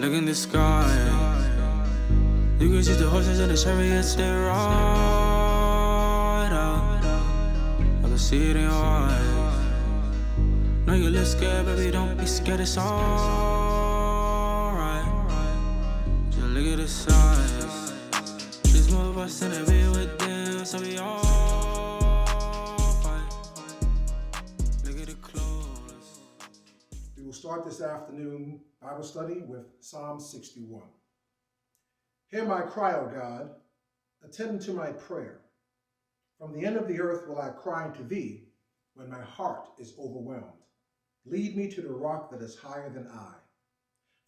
Look in the sky. You can see the horses and the chariots, they ride out. I can see it in your eyes. Know you look scared, baby, don't be scared, it's alright. Just look at the size. There's more of us than we with them, so we all fight. Look at the clothes. We will start this afternoon Bible study with Psalm 61. Hear my cry, O God, attend to my prayer. From the end of the earth will I cry to thee when my heart is overwhelmed. Lead me to the rock that is higher than I.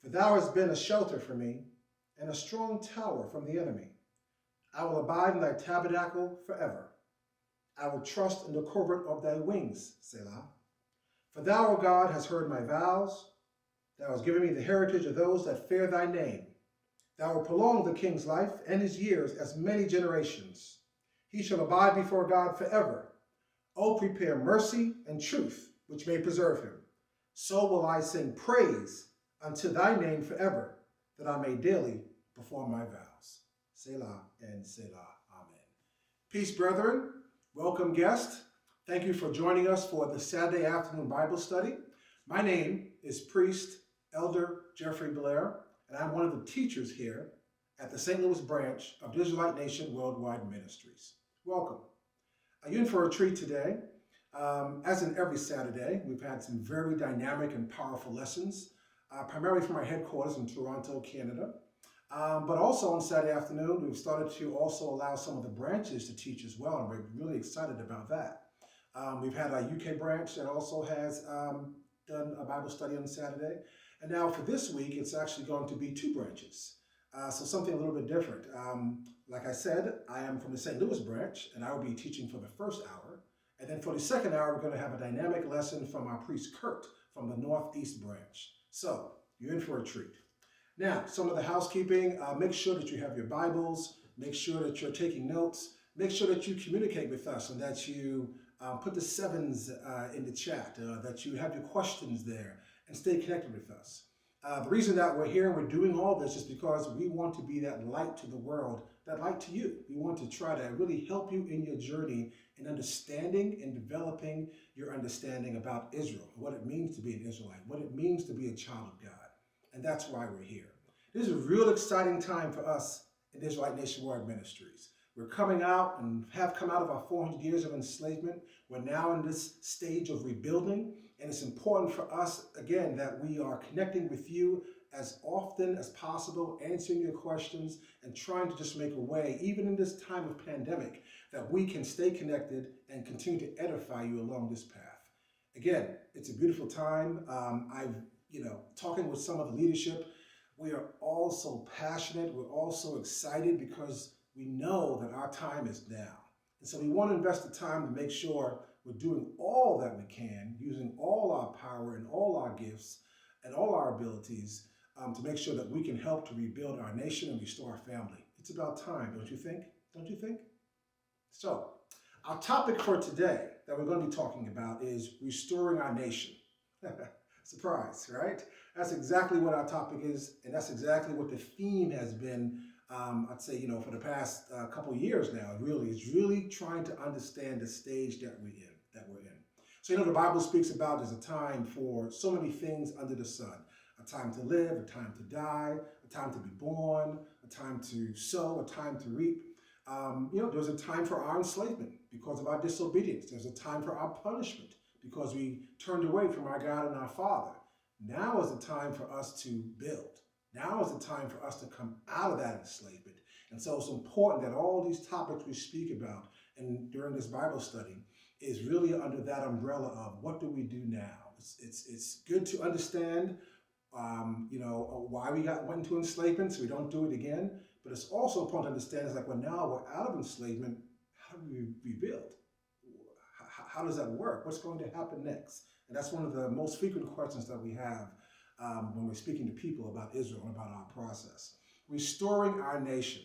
For thou hast been a shelter for me and a strong tower from the enemy. I will abide in thy tabernacle forever. I will trust in the covert of thy wings, Selah. For thou, O God, hast heard my vows. Thou hast given me the heritage of those that fear thy name. Thou wilt prolong the king's life and his years as many generations. He shall abide before God forever. O prepare mercy and truth, which may preserve him. So will I sing praise unto thy name forever, that I may daily perform my vows. Selah and Selah. Amen. Peace, brethren. Welcome, guest. Thank you for joining us for the Saturday afternoon Bible study. My name is Priest Elder Jeffrey Blair, and I'm one of the teachers here at the St. Louis branch of the Israelite Nation Worldwide Ministries. Welcome. You're in for a treat today. As in every Saturday, we've had some very dynamic and powerful lessons, primarily from our headquarters in Toronto, Canada. But also on Saturday afternoon, we've started to also allow some of the branches to teach as well, and we're really excited about that. We've had our UK branch that also has done a Bible study on Saturday. And now for this week, it's actually going to be two branches. So something a little bit different. Like I said, I am from the St. Louis branch, and I will be teaching for the first hour. And then for the second hour, we're going to have a dynamic lesson from our priest Kurt from the Northeast branch. So you're in for a treat. Now, some of the housekeeping, make sure that you have your Bibles, make sure that you're taking notes, make sure that you communicate with us and that you put the sevens in the chat, that you have your questions there and stay connected with us. The reason that we're here and we're doing all this is because we want to be that light to the world, that light to you. We want to try to really help you in your journey in understanding and developing your understanding about Israel, what it means to be an Israelite, what it means to be a child of God. And that's why we're here. This is a real exciting time for us in the Israelite Nation World Ministries. We're coming out and have come out of our 400 years of enslavement. We're now in this stage of rebuilding. And it's important for us, again, that we are connecting with you as often as possible, answering your questions, and trying to just make a way, even in this time of pandemic, that we can stay connected and continue to edify you along this path. Again, it's a beautiful time. Talking with some of the leadership, we are all so passionate. We're all so excited because we know that our time is now. And so we want to invest the time to make sure we're doing all that we can, using all our power and all our gifts and all our abilities to make sure that we can help to rebuild our nation and restore our family. It's about time, don't you think? Don't you think? So our topic for today that we're going to be talking about is restoring our nation. Surprise, right? That's exactly what our topic is, and that's exactly what the theme has been, I'd say, for the past couple years now. It's really trying to understand the stage that we're in. So, the Bible speaks about there's a time for so many things under the sun. A time to live, a time to die, a time to be born, a time to sow, a time to reap. There's a time for our enslavement because of our disobedience. There's a time for our punishment because we turned away from our God and our Father. Now is the time for us to build. Now is the time for us to come out of that enslavement. And so it's important that all these topics we speak about and during this Bible study is really under that umbrella of what do we do now? It's good to understand, why we went into enslavement so we don't do it again. But it's also important to understand is now we're out of enslavement, how do we rebuild? How does that work? What's going to happen next? And that's one of the most frequent questions that we have when we're speaking to people about Israel and about our process. Restoring our nation.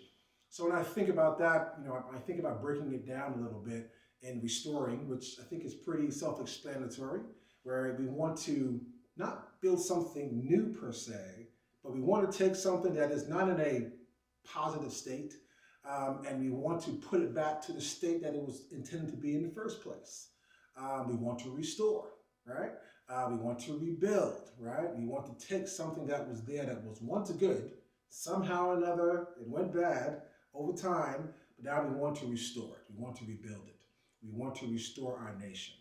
So when I think about that, I think about breaking it down a little bit and restoring, which I think is pretty self-explanatory, where we want to not build something new per se, but we want to take something that is not in a positive state, and we want to put it back to the state that it was intended to be in the first place. We want to restore, right? We want to rebuild, right? We want to take something that was there that was once good, somehow or another it went bad over time, but now we want to restore it. We want to rebuild it. We want to restore our nation.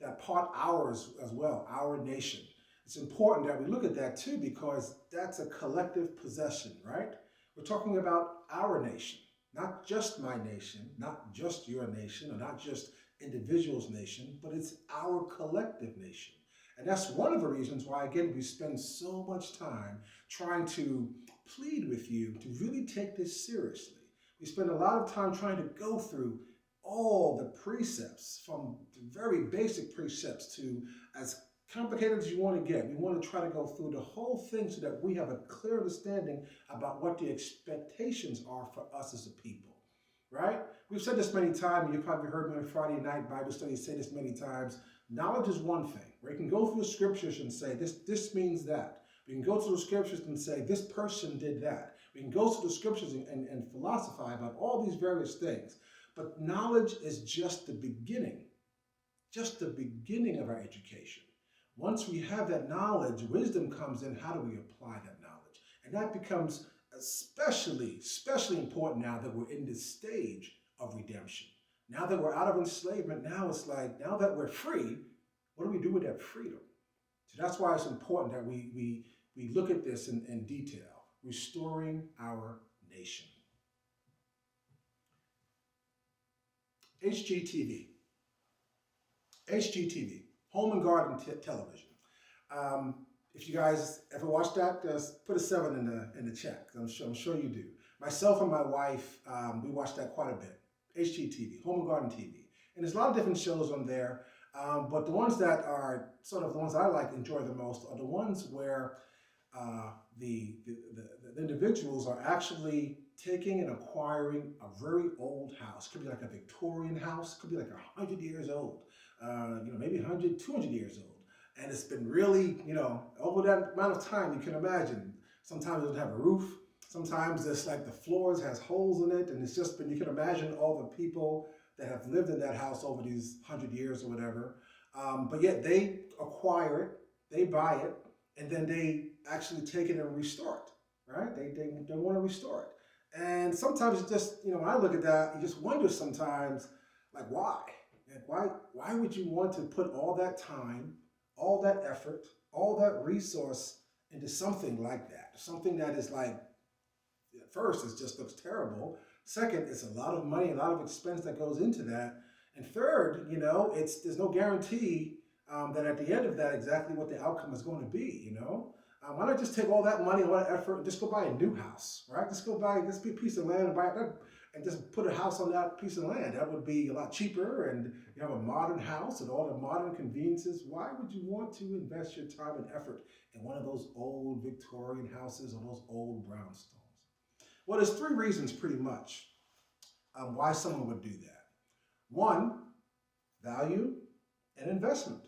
That part ours as well, our nation. It's important that we look at that too, because that's a collective possession, right? We're talking about our nation, not just my nation, not just your nation, or not just individuals' nation, but it's our collective nation. And that's one of the reasons why, again, we spend so much time trying to plead with you to really take this seriously. We spend a lot of time trying to go through all the precepts, from the very basic precepts to as complicated as you want to get. We want to try to go through the whole thing so that we have a clear understanding about what the expectations are for us as a people, right? We've said this many times. You've probably heard me on Friday night Bible study say this many times. Knowledge is one thing. We can go through the scriptures and say, this means that. We can go through the scriptures and say, this person did that. We can go through the scriptures and philosophize about all these various things. But knowledge is just the beginning of our education. Once we have that knowledge, wisdom comes in. How do we apply that knowledge? And that becomes especially important now that we're in this stage of redemption. Now that we're out of enslavement, now it's like, now that we're free, what do we do with that freedom? So that's why it's important that we look at this in detail, restoring our nation. HGTV, Home and Garden Television. If you guys ever watch that, just put a 7 in the chat. I'm sure you do. Myself and my wife, we watch that quite a bit. HGTV, Home and Garden TV. And there's a lot of different shows on there, but the ones that are sort of the ones I enjoy the most are the ones where the individuals are actually taking and acquiring a very old house. Could be like a Victorian house, could be like 100 years old, maybe 100, 200 years old. And it's been really, over that amount of time, you can imagine, sometimes it doesn't have a roof. Sometimes it's like the floors has holes in it, and it's just been, you can imagine all the people that have lived in that house over these 100 years or whatever. But yet they acquire it, they buy it, and then they actually take it and restore it, right? They want to restore it. And sometimes it's just, when I look at that, you just wonder sometimes, like, why? Like, why would you want to put all that time, all that effort, all that resource into something like that? Something that is like, at first, it just looks terrible. Second, it's a lot of money, a lot of expense that goes into that. And third, there's no guarantee that at the end of that, exactly what the outcome is going to be, Why not just take all that money, all that effort, and just go buy a new house, right? Just go buy this piece of land and buy it, and just put a house on that piece of land. That would be a lot cheaper, and you have a modern house and all the modern conveniences. Why would you want to invest your time and effort in one of those old Victorian houses or those old brownstones? Well, there's 3 reasons pretty much why someone would do that. 1, value and investment.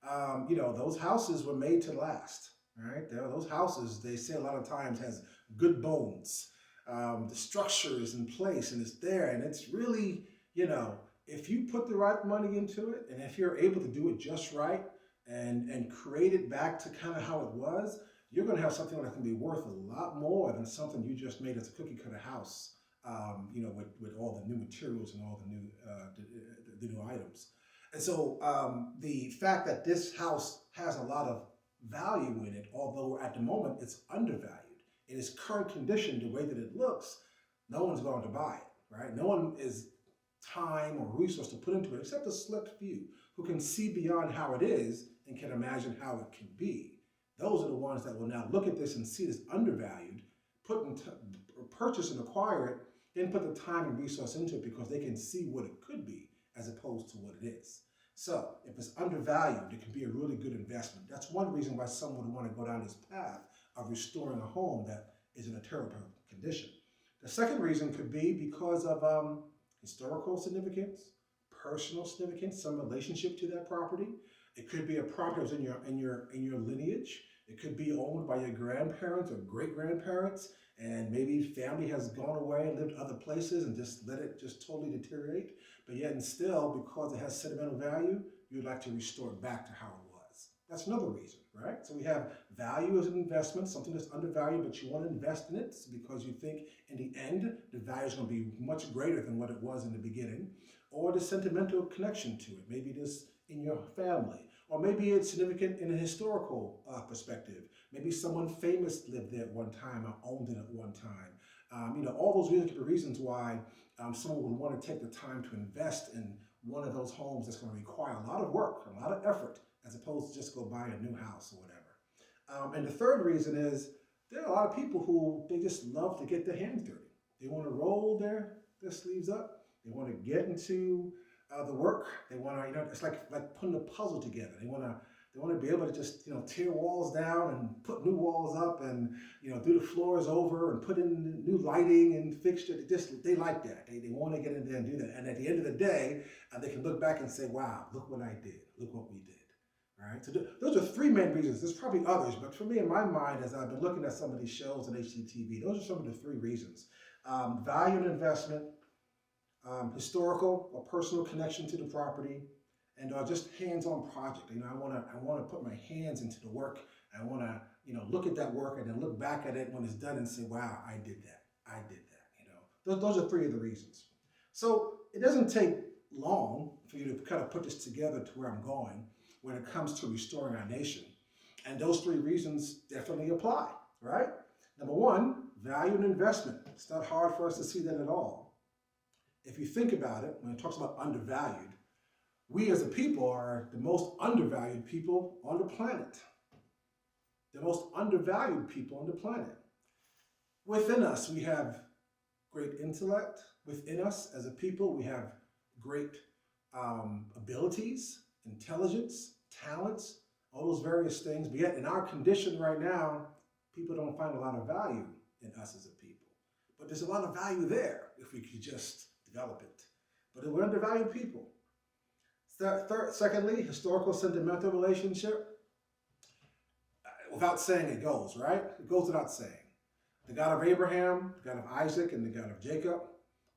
Those houses were made to last, right? Those houses, they say a lot of times, has good bones. The structure is in place and it's there, and it's really, if you put the right money into it, and if you're able to do it just right and create it back to kind of how it was, you're going to have something that's going to be worth a lot more than something you just made as a cookie cutter house, with all the new materials and all the new items. And so the fact that this house has a lot of value in it, although at the moment it's undervalued, in its current condition, the way that it looks, no one's going to buy it, right? No one is time or resource to put into it except a select few who can see beyond how it is and can imagine how it can be. Those are the ones that will now look at this and see this undervalued, purchase and acquire it, then put the time and resource into it because they can see what it could be as opposed to what it is. So if it's undervalued, it can be a really good investment. That's one reason why someone would want to go down this path of restoring a home that is in a terrible condition. The second reason could be because of historical significance, personal significance, some relationship to that property. It could be a property that was in your lineage. It could be owned by your grandparents or great-grandparents, and maybe family has gone away and lived other places and just let it just totally deteriorate. But yet and still, because it has sentimental value, you'd like to restore it back to how it was. That's another reason, right? So we have value as an investment, something that's undervalued, but you want to invest in it because you think in the end, the value is going to be much greater than what it was in the beginning. Or the sentimental connection to it. Maybe this in your family. Or maybe it's significant in a historical perspective. Maybe someone famous lived there at one time or owned it at one time. All those really could be reasons why someone would want to take the time to invest in one of those homes that's going to require a lot of work, a lot of effort, as opposed to just go buy a new house or whatever. And the third reason is there are a lot of people who they just love to get their hands dirty. They want to roll their sleeves up. They want to get into the work. They want to, it's like putting a puzzle together. They want to be able to just, tear walls down and put new walls up and, do the floors over and put in new lighting and fixture. They like that. They want to get in there and do that. And at the end of the day, they can look back and say, wow, look what I did. Look what we did. All right. So those are three main reasons. There's probably others, but for me, in my mind, as I've been looking at some of these shows on HGTV, those are some of the three reasons. Value and investment, historical or personal connection to the property, and just hands-on project. I want to put my hands into the work. I want to, look at that work and then look back at it when it's done and say, wow, I did that. I did that. Those are three of the reasons. So it doesn't take long for you to kind of put this together to where I'm going when it comes to restoring our nation. And those three reasons definitely apply, right? Number one, value and investment. It's not hard for us to see that at all. If you think about it, when it talks about undervalued, we as a people are the most undervalued people on the planet. The most undervalued people on the planet. Within us, we have great intellect. Within us as a people, we have great abilities, intelligence, talents, all those various things. But yet in our condition right now, people don't find a lot of value in us as a people. But there's a lot of value there if we could just develop it. But we're undervalued people. Secondly, historical sentimental relationship. Without saying it goes, right? It goes without saying. The God of Abraham, the God of Isaac, and the God of Jacob,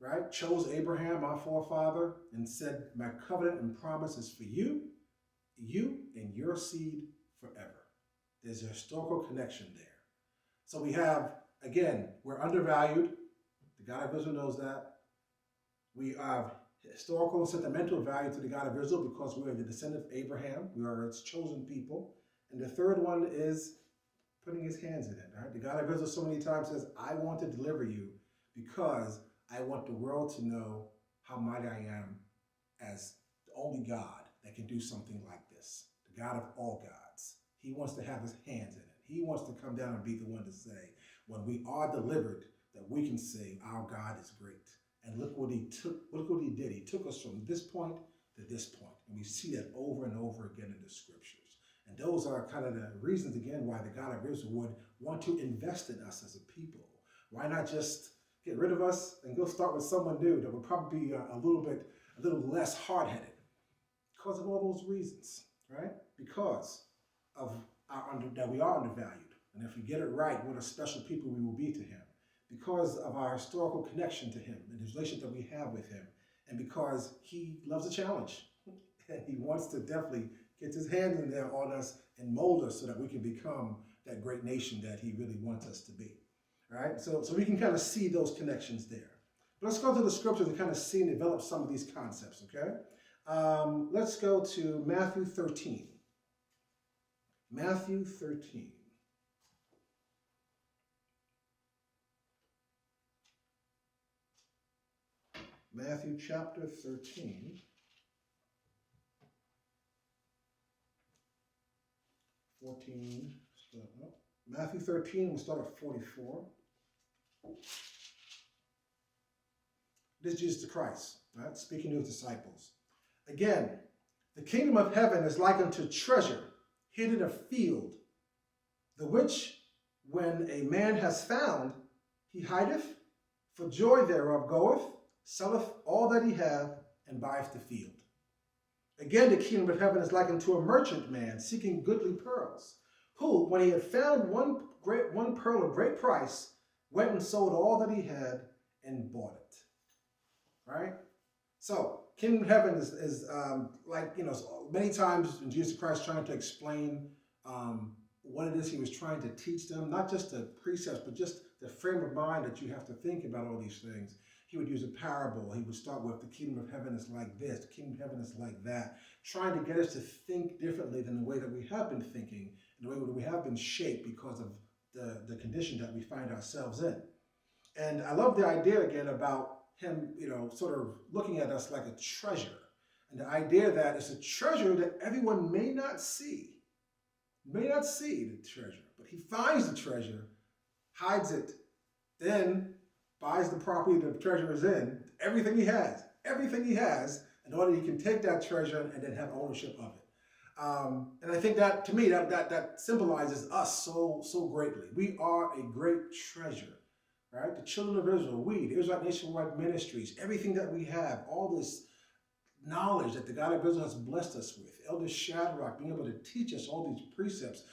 right? Chose Abraham, our forefather, and said, my covenant and promise is for you and your seed forever. There's a historical connection there. So we have, again, we're undervalued. The God of Israel knows that. We have historical and sentimental value to the God of Israel because we are the descendant of Abraham. We are its chosen people. And the third one is putting his hands in it. Right? The God of Israel so many times says, I want to deliver you because I want the world to know how mighty I am as the only God that can do something like this. The God of all gods. He wants to have his hands in it. He wants to come down and be the one to say, when we are delivered, that we can say, our God is great. And look what he did. He took us from this point to this point. And we see that over and over again in the scriptures. And those are kind of the reasons, again, why the God of Israel would want to invest in us as a people. Why not just get rid of us and go start with someone new that would probably be a little less hard-headed? Because of all those reasons, right? Because of that we are undervalued. And if we get it right, what a special people we will be to him. Because of our historical connection to him and his relationship that we have with him. And because he loves a challenge. And he wants to definitely get his hand in there on us and mold us so that we can become that great nation that he really wants us to be. All right? So we can kind of see those connections there. But let's go to the scriptures and kind of see and develop some of these concepts, okay? Let's go to Matthew 13. Matthew 13. Matthew chapter 13. Matthew 13, we'll start at 44. This is Jesus Christ, right? Speaking to his disciples. Again, the kingdom of heaven is like unto treasure hid in a field, the which when a man has found, he hideth, for joy thereof goeth, selleth all that he hath, and buyeth the field. Again, the kingdom of heaven is like unto a merchant man seeking goodly pearls, who, when he had found one pearl of great price, went and sold all that he had and bought it. Right? So, Kingdom of Heaven is like, many times in Jesus Christ trying to explain what it is he was trying to teach them, not just the precepts, but just the frame of mind that you have to think about all these things. He would use a parable. He would start with the kingdom of heaven is like this, the kingdom of heaven is like that, trying to get us to think differently than the way that we have been thinking, and the way that we have been shaped because of the condition that we find ourselves in. And I love the idea again about him, sort of looking at us like a treasure. And the idea that it's a treasure that everyone may not see the treasure, but he finds the treasure, hides it, then buys the property the treasure is in, everything he has, in order he can take that treasure and then have ownership of it. And I think that, to me, that symbolizes us so greatly. We are a great treasure, right? The children of Israel, the Israelite nationwide ministries, everything that we have, all this knowledge that the God of Israel has blessed us with, Elder Shadrach being able to teach us all these precepts,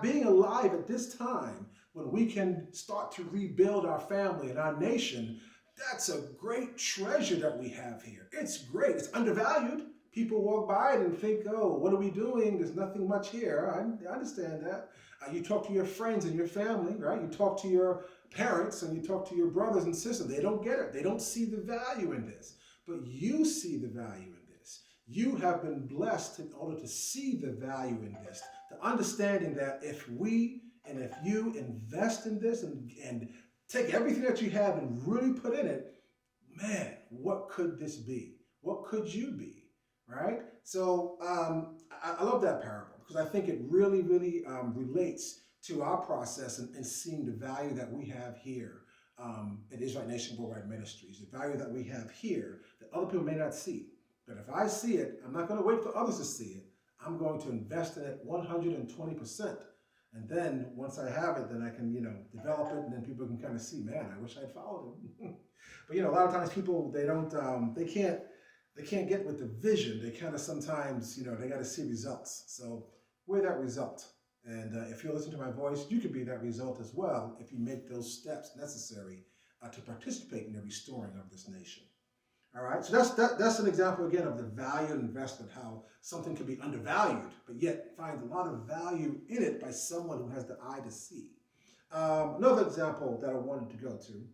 being alive at this time when we can start to rebuild our family and our nation, that's a great treasure that we have here. It's great. It's undervalued. People walk by it and think, oh, what are we doing? There's nothing much here. I understand that. You talk to your friends and your family, right? You talk to your parents and you talk to your brothers and sisters. They don't get it. They don't see the value in this. But you see the value in this. You have been blessed in order to see the value in this. The understanding that if you invest in this and take everything that you have and really put in it, man, what could this be? What could you be, right? So I love that parable because I think it really, really relates to our process and seeing the value that we have here at Israelite Nation Worldwide Ministries, the value that we have here that other people may not see. But if I see it, I'm not going to wait for others to see it. I'm going to invest in it 120%. And then once I have it, then I can, develop it, and then people can kind of see, man, I wish I'd followed him. But a lot of times people, they can't get with the vision. They kind of sometimes, they got to see results. So we're that result. And if you listen to my voice, you could be that result as well if you make those steps necessary to participate in the restoring of this nation. All right, so that's an example again of the value and investment, how something can be undervalued, but yet find a lot of value in it by someone who has the eye to see. Another example that I wanted to go to,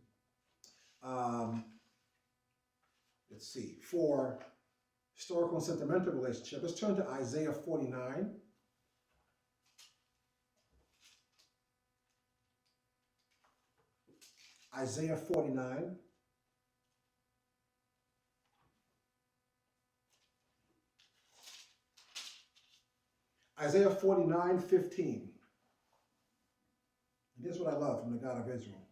let's see, for historical and sentimental relationship, let's turn to Isaiah 49. Isaiah 49. Isaiah 49:15. And here's what I love from the God of Israel.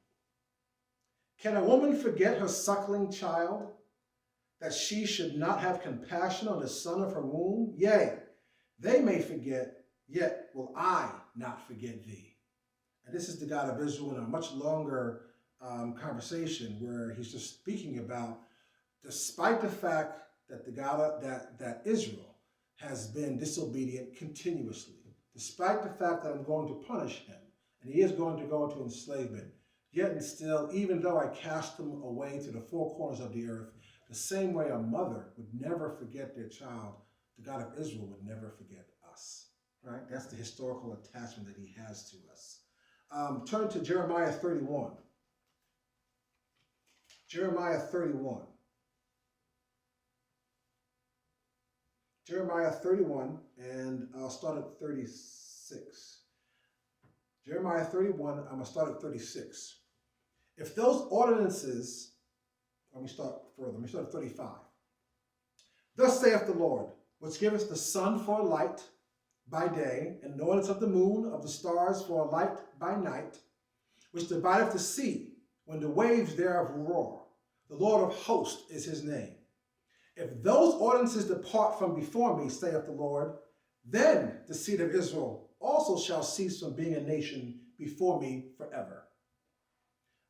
Can a woman forget her suckling child, that she should not have compassion on the son of her womb? Yea, they may forget, yet will I not forget thee. And this is the God of Israel in a much longer conversation where he's just speaking about, despite the fact that that Israel has been disobedient continuously, despite the fact that I'm going to punish him, and he is going to go into enslavement, yet and still, even though I cast them away to the four corners of the earth, the same way a mother would never forget their child, the God of Israel would never forget us, right? That's the historical attachment that he has to us. Turn to Jeremiah 31. Jeremiah 31. Jeremiah 31, and I'll start at 36. Jeremiah 31, I'm going to start at 36. If those ordinances, let me start further. Let me start at 35. Thus saith the Lord, which giveth the sun for a light by day, and the ordinance of the moon, of the stars for a light by night, which divideth the sea when the waves thereof roar. The Lord of hosts is his name. If those ordinances depart from before me, saith the Lord, then the seed of Israel also shall cease from being a nation before me forever.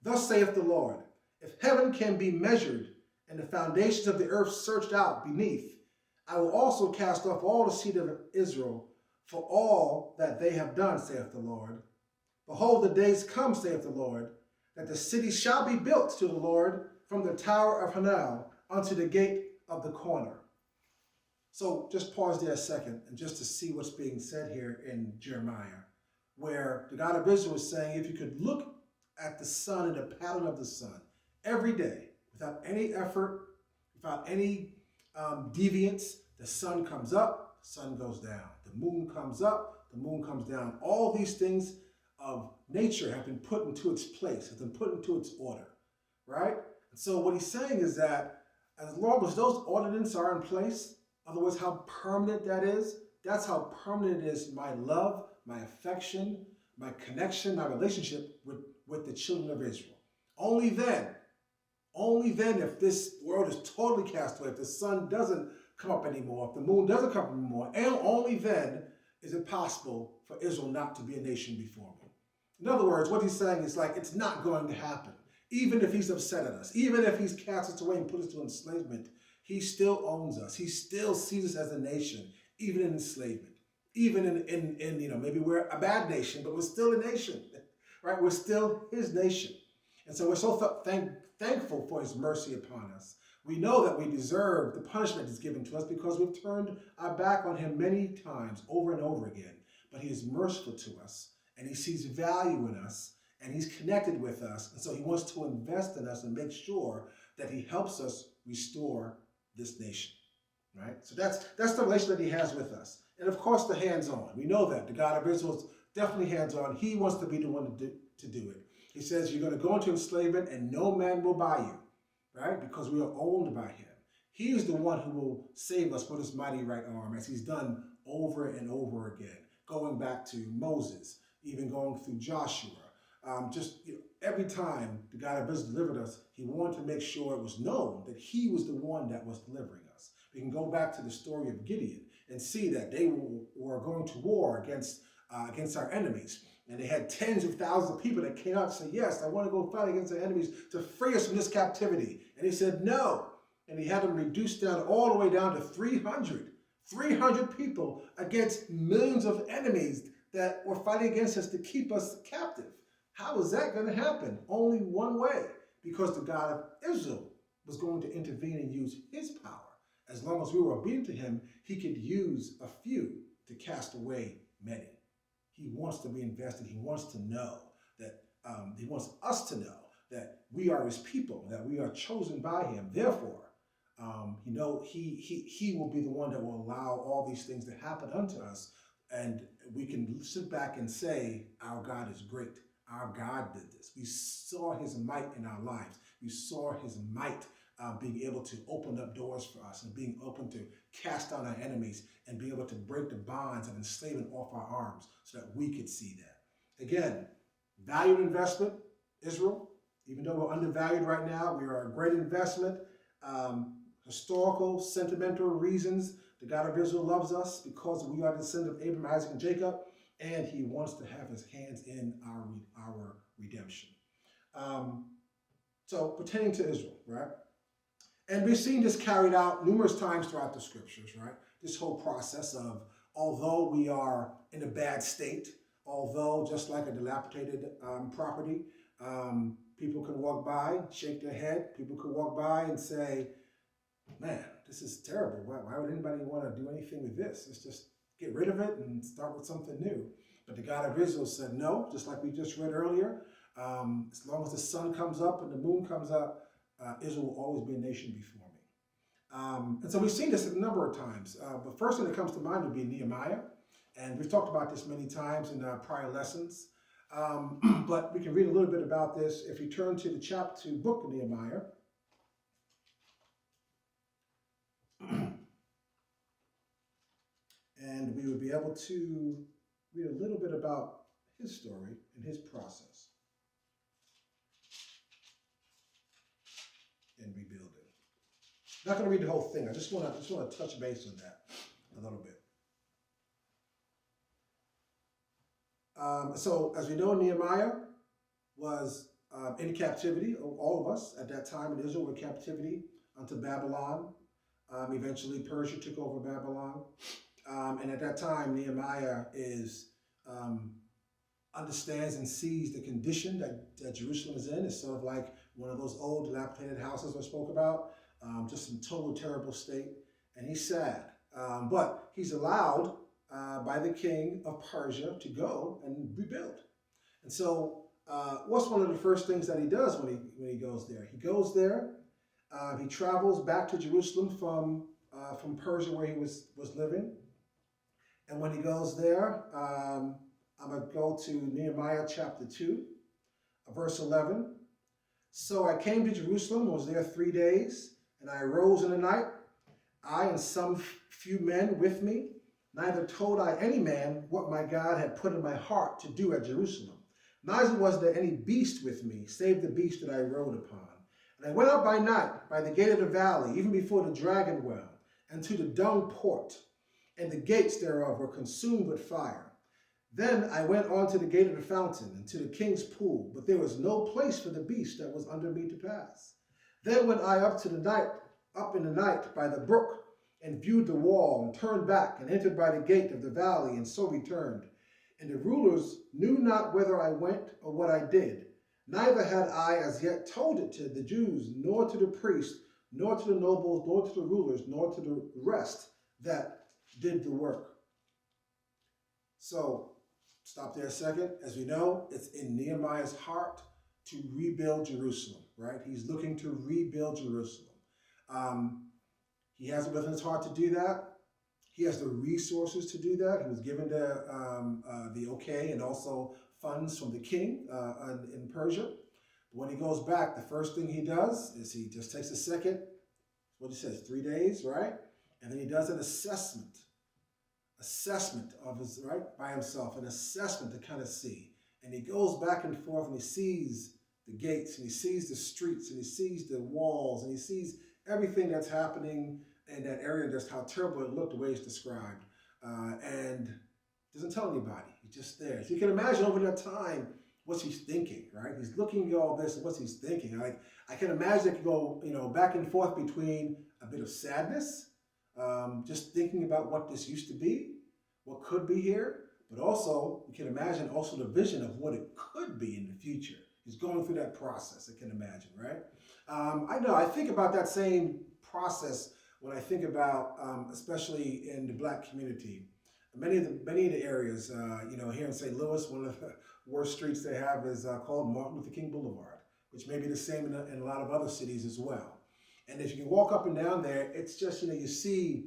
Thus saith the Lord, if heaven can be measured, and the foundations of the earth searched out beneath, I will also cast off all the seed of Israel for all that they have done, saith the Lord. Behold, the days come, saith the Lord, that the city shall be built to the Lord from the tower of Hanel unto the gate of the corner. So just pause there a second and just to see what's being said here in Jeremiah, where the God of Israel is saying, if you could look at the sun and the pattern of the sun every day without any effort, without any deviance, the sun comes up, the sun goes down. The moon comes up, the moon comes down. All these things of nature have been put into its place, have been put into its order, right? And so what he's saying is that as long as those ordinances are in place, in other words, how permanent that is, that's how permanent it is my love, my affection, my connection, my relationship with the children of Israel. Only then, if this world is totally cast away, if the sun doesn't come up anymore, if the moon doesn't come up anymore, and only then is it possible for Israel not to be a nation before me. In other words, what he's saying is like, it's not going to happen. Even if he's upset at us, even if he's cast us away and put us to enslavement, he still owns us. He still sees us as a nation, even in enslavement. Even in maybe we're a bad nation, but we're still a nation, right? We're still his nation. And so we're so thankful for his mercy upon us. We know that we deserve the punishment he's given to us because we've turned our back on him many times over and over again. But he is merciful to us, and he sees value in us, and he's connected with us. And so he wants to invest in us and make sure that he helps us restore this nation, right? So that's the relation that he has with us. And of course, the hands-on. We know that the God of Israel is definitely hands-on. He wants to be the one to do it. He says, you're going to go into enslavement and no man will buy you, right? Because we are owned by him. He is the one who will save us with his mighty right arm, as he's done over and over again, going back to Moses, even going through Joshua. Every time the God of Israel delivered us, he wanted to make sure it was known that he was the one that was delivering us. We can go back to the story of Gideon and see that they were going to war against our enemies. And they had tens of thousands of people that came out and said, yes, I want to go fight against our enemies to free us from this captivity. And he said, no. And he had them reduced down all the way down to 300 people against millions of enemies that were fighting against us to keep us captive. How is that going to happen? Only one way, because the God of Israel was going to intervene and use his power. As long as we were obedient to him, he could use a few to cast away many. He wants to be invested. He wants to know that, he wants us to know that we are his people, that we are chosen by him. Therefore, he will be the one that will allow all these things to happen unto us. And we can sit back and say, our God is great. Our God did this. We saw his might in our lives. We saw his might being able to open up doors for us and being open to cast down our enemies and be able to break the bonds of enslavement off our arms so that we could see that. Again, valued investment, Israel. Even though we're undervalued right now, we are a great investment. Historical, sentimental reasons. The God of Israel loves us because we are the descendant of Abraham, Isaac, and Jacob, and he wants to have his hands in our redemption. So pertaining to Israel, right? And we've seen this carried out numerous times throughout the scriptures, right? This whole process of, although we are in a bad state, although just like a dilapidated property, people can walk by, shake their head, people could walk by and say, man, this is terrible. Why would anybody want to do anything with this? Let's just get rid of it and start with something new. But the God of Israel said no, just like we just read earlier. As long as the sun comes up and the moon comes up, Israel will always be a nation before me. And so we've seen this a number of times. The first thing that comes to mind would be Nehemiah. And we've talked about this many times in prior lessons. But we can read a little bit about this if you turn to the book of Nehemiah. And we would be able to read a little bit about his story and his process in rebuilding. I'm not going to read the whole thing. I just want to touch base on that a little bit. So as we know, Nehemiah was in captivity. All of us at that time in Israel were in captivity unto Babylon. Eventually Persia took over Babylon. And at that time, Nehemiah understands and sees the condition that Jerusalem is in. It's sort of like one of those old dilapidated houses I spoke about, just in total terrible state. And he's sad. But he's allowed by the king of Persia to go and rebuild. And so what's one of the first things that he does when he goes there? He goes there, he travels back to Jerusalem from Persia where he was living. And when he goes there, I'm going to go to Nehemiah chapter 2, verse 11. So I came to Jerusalem and was there 3 days, and I arose in the night, I and some few men with me. Neither told I any man what my God had put in my heart to do at Jerusalem. Neither was there any beast with me, save the beast that I rode upon. And I went up by night by the gate of the valley, even before the dragon well, and to the dung port, and the gates thereof were consumed with fire. Then I went on to the gate of the fountain, and to the king's pool, but there was no place for the beast that was under me to pass. Then went I up in the night by the brook, and viewed the wall, and turned back, and entered by the gate of the valley, and so returned. And the rulers knew not whither I went or what I did. Neither had I as yet told it to the Jews, nor to the priests, nor to the nobles, nor to the rulers, nor to the rest that did the work. So, stop there a second. As we know, it's in Nehemiah's heart to rebuild Jerusalem, right? He's looking to rebuild Jerusalem. He has it within his heart to do that. He has the resources to do that. He was given the okay and also funds from the king in Persia. But when he goes back, the first thing he does is he just takes a second, what he says, 3 days, right? And then he does an assessment of his, right, by himself, an assessment to kind of see. And he goes back and forth and he sees the gates and he sees the streets and he sees the walls and he sees everything that's happening in that area, just how terrible it looked the way it's described. And doesn't tell anybody. He's just there. So you can imagine over that time, what's he's thinking, right? He's looking at all this and what's he's thinking. Like, I can imagine it could go, back and forth between a bit of sadness, just thinking about what this used to be, what could be here, but also, you can imagine also the vision of what it could be in the future. He's going through that process, I can imagine, right? I think about that same process when I think about, especially in the Black community. Many of the areas, here in St. Louis, one of the worst streets they have is called Martin Luther King Boulevard, which may be the same in a lot of other cities as well. And if you can walk up and down there, it's just, you see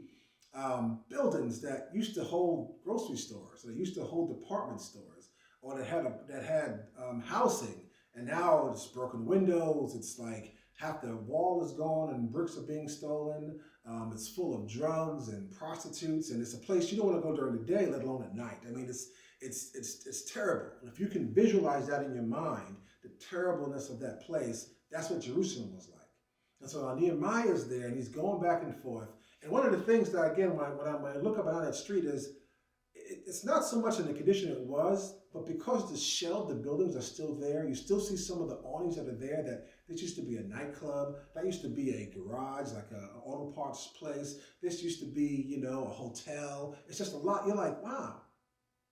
buildings that used to hold grocery stores, or used to hold department stores, or that had housing, and now it's broken windows. It's like half the wall is gone and bricks are being stolen. It's full of drugs and prostitutes, and it's a place you don't want to go during the day, let alone at night. I mean, it's terrible. And if you can visualize that in your mind, the terribleness of that place, that's what Jerusalem was like. And so Nehemiah is there, and he's going back and forth. And one of the things that, again, when I look up and down that street is, it's not so much in the condition it was, but because the buildings are still there, you still see some of the awnings that are there. That this used to be a nightclub, that used to be a garage, like an auto parts place. This used to be, a hotel. It's just a lot. You're like, wow,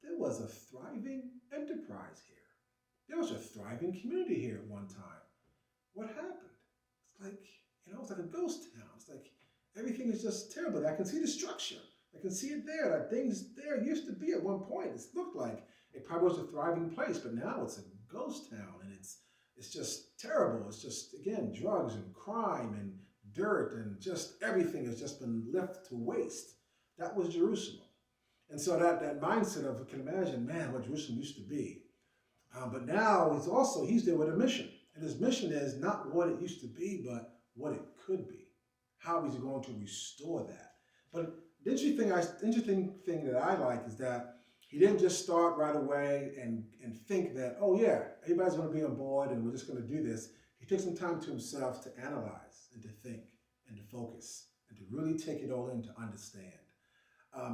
there was a thriving enterprise here. There was a thriving community here at one time. What happened? It's like, it's like a ghost town. It's like everything is just terrible. I can see the structure. I can see it there. That things there used to be at one point. It looked like it probably was a thriving place, but now it's a ghost town, and it's just terrible. It's just, again, drugs and crime and dirt, and just everything has just been left to waste. That was Jerusalem. And so that mindset of, you can imagine, man, what Jerusalem used to be. But now he's there with a mission. And his mission is not what it used to be, but what it could be. How he's going to restore that. But the interesting thing that I like is that he didn't just start right away and think that, oh yeah, everybody's going to be on board and we're just going to do this. He took some time to himself to analyze and to think and to focus and to really take it all in to understand.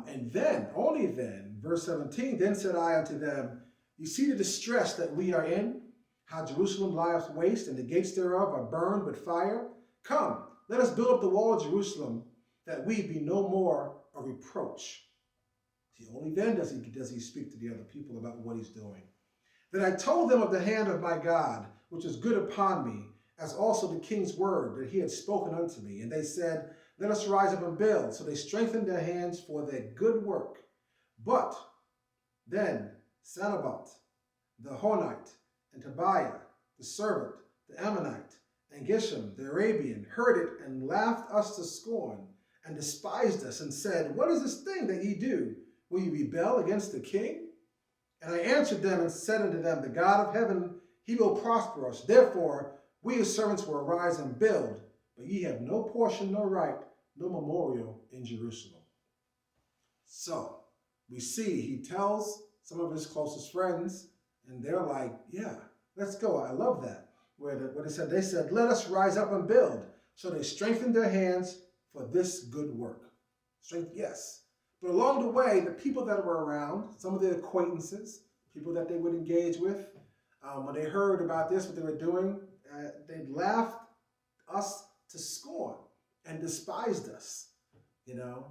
And then, only then, verse 17, then said I unto them, you see the distress that we are in, how Jerusalem lieth waste, and the gates thereof are burned with fire. Come, let us build up the wall of Jerusalem, that we be no more a reproach. See, only then does he speak to the other people about what he's doing. Then I told them of the hand of my God, which is good upon me, as also the king's word that he had spoken unto me. And they said, let us rise up and build. So they strengthened their hands for their good work. But then Sanballat, the Honite, and Tobiah, the servant, the Ammonite, and Geshem, the Arabian, heard it and laughed us to scorn, and despised us, and said, what is this thing that ye do? Will ye rebel against the king? And I answered them and said unto them, the God of heaven, he will prosper us. Therefore, we his servants will arise and build, but ye have no portion, no right, no memorial in Jerusalem. So, we see he tells some of his closest friends, and they're like, yeah, let's go. I love that. They said, let us rise up and build. So they strengthened their hands for this good work. Strength, yes. But along the way, the people that were around, some of their acquaintances, people that they would engage with, when they heard about this, what they were doing, they laughed us to scorn and despised us, you know.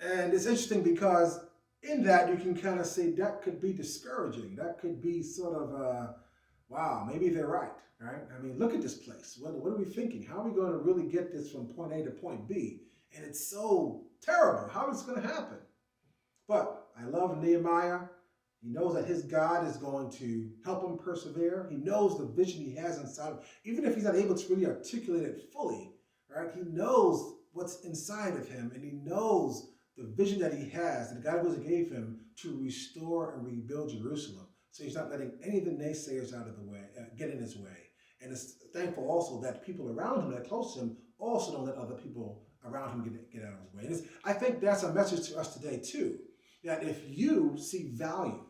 And it's interesting because in that you can kind of see that could be discouraging. That could be sort of, wow, maybe they're right? I mean, look at this place. What are we thinking? How are we going to really get this from point A to point B? And it's so terrible. How is it going to happen? But I love Nehemiah. He knows that his God is going to help him persevere. He knows the vision he has inside of him. Even if he's not able to really articulate it fully, right? He knows what's inside of him, and he knows the vision that he has, that God gave him to restore and rebuild Jerusalem. So he's not letting any of the naysayers out of the way, get in his way. And it's thankful also that people around him that are close to him also don't let other people around him get out of his way. And I think that's a message to us today too, that if you see value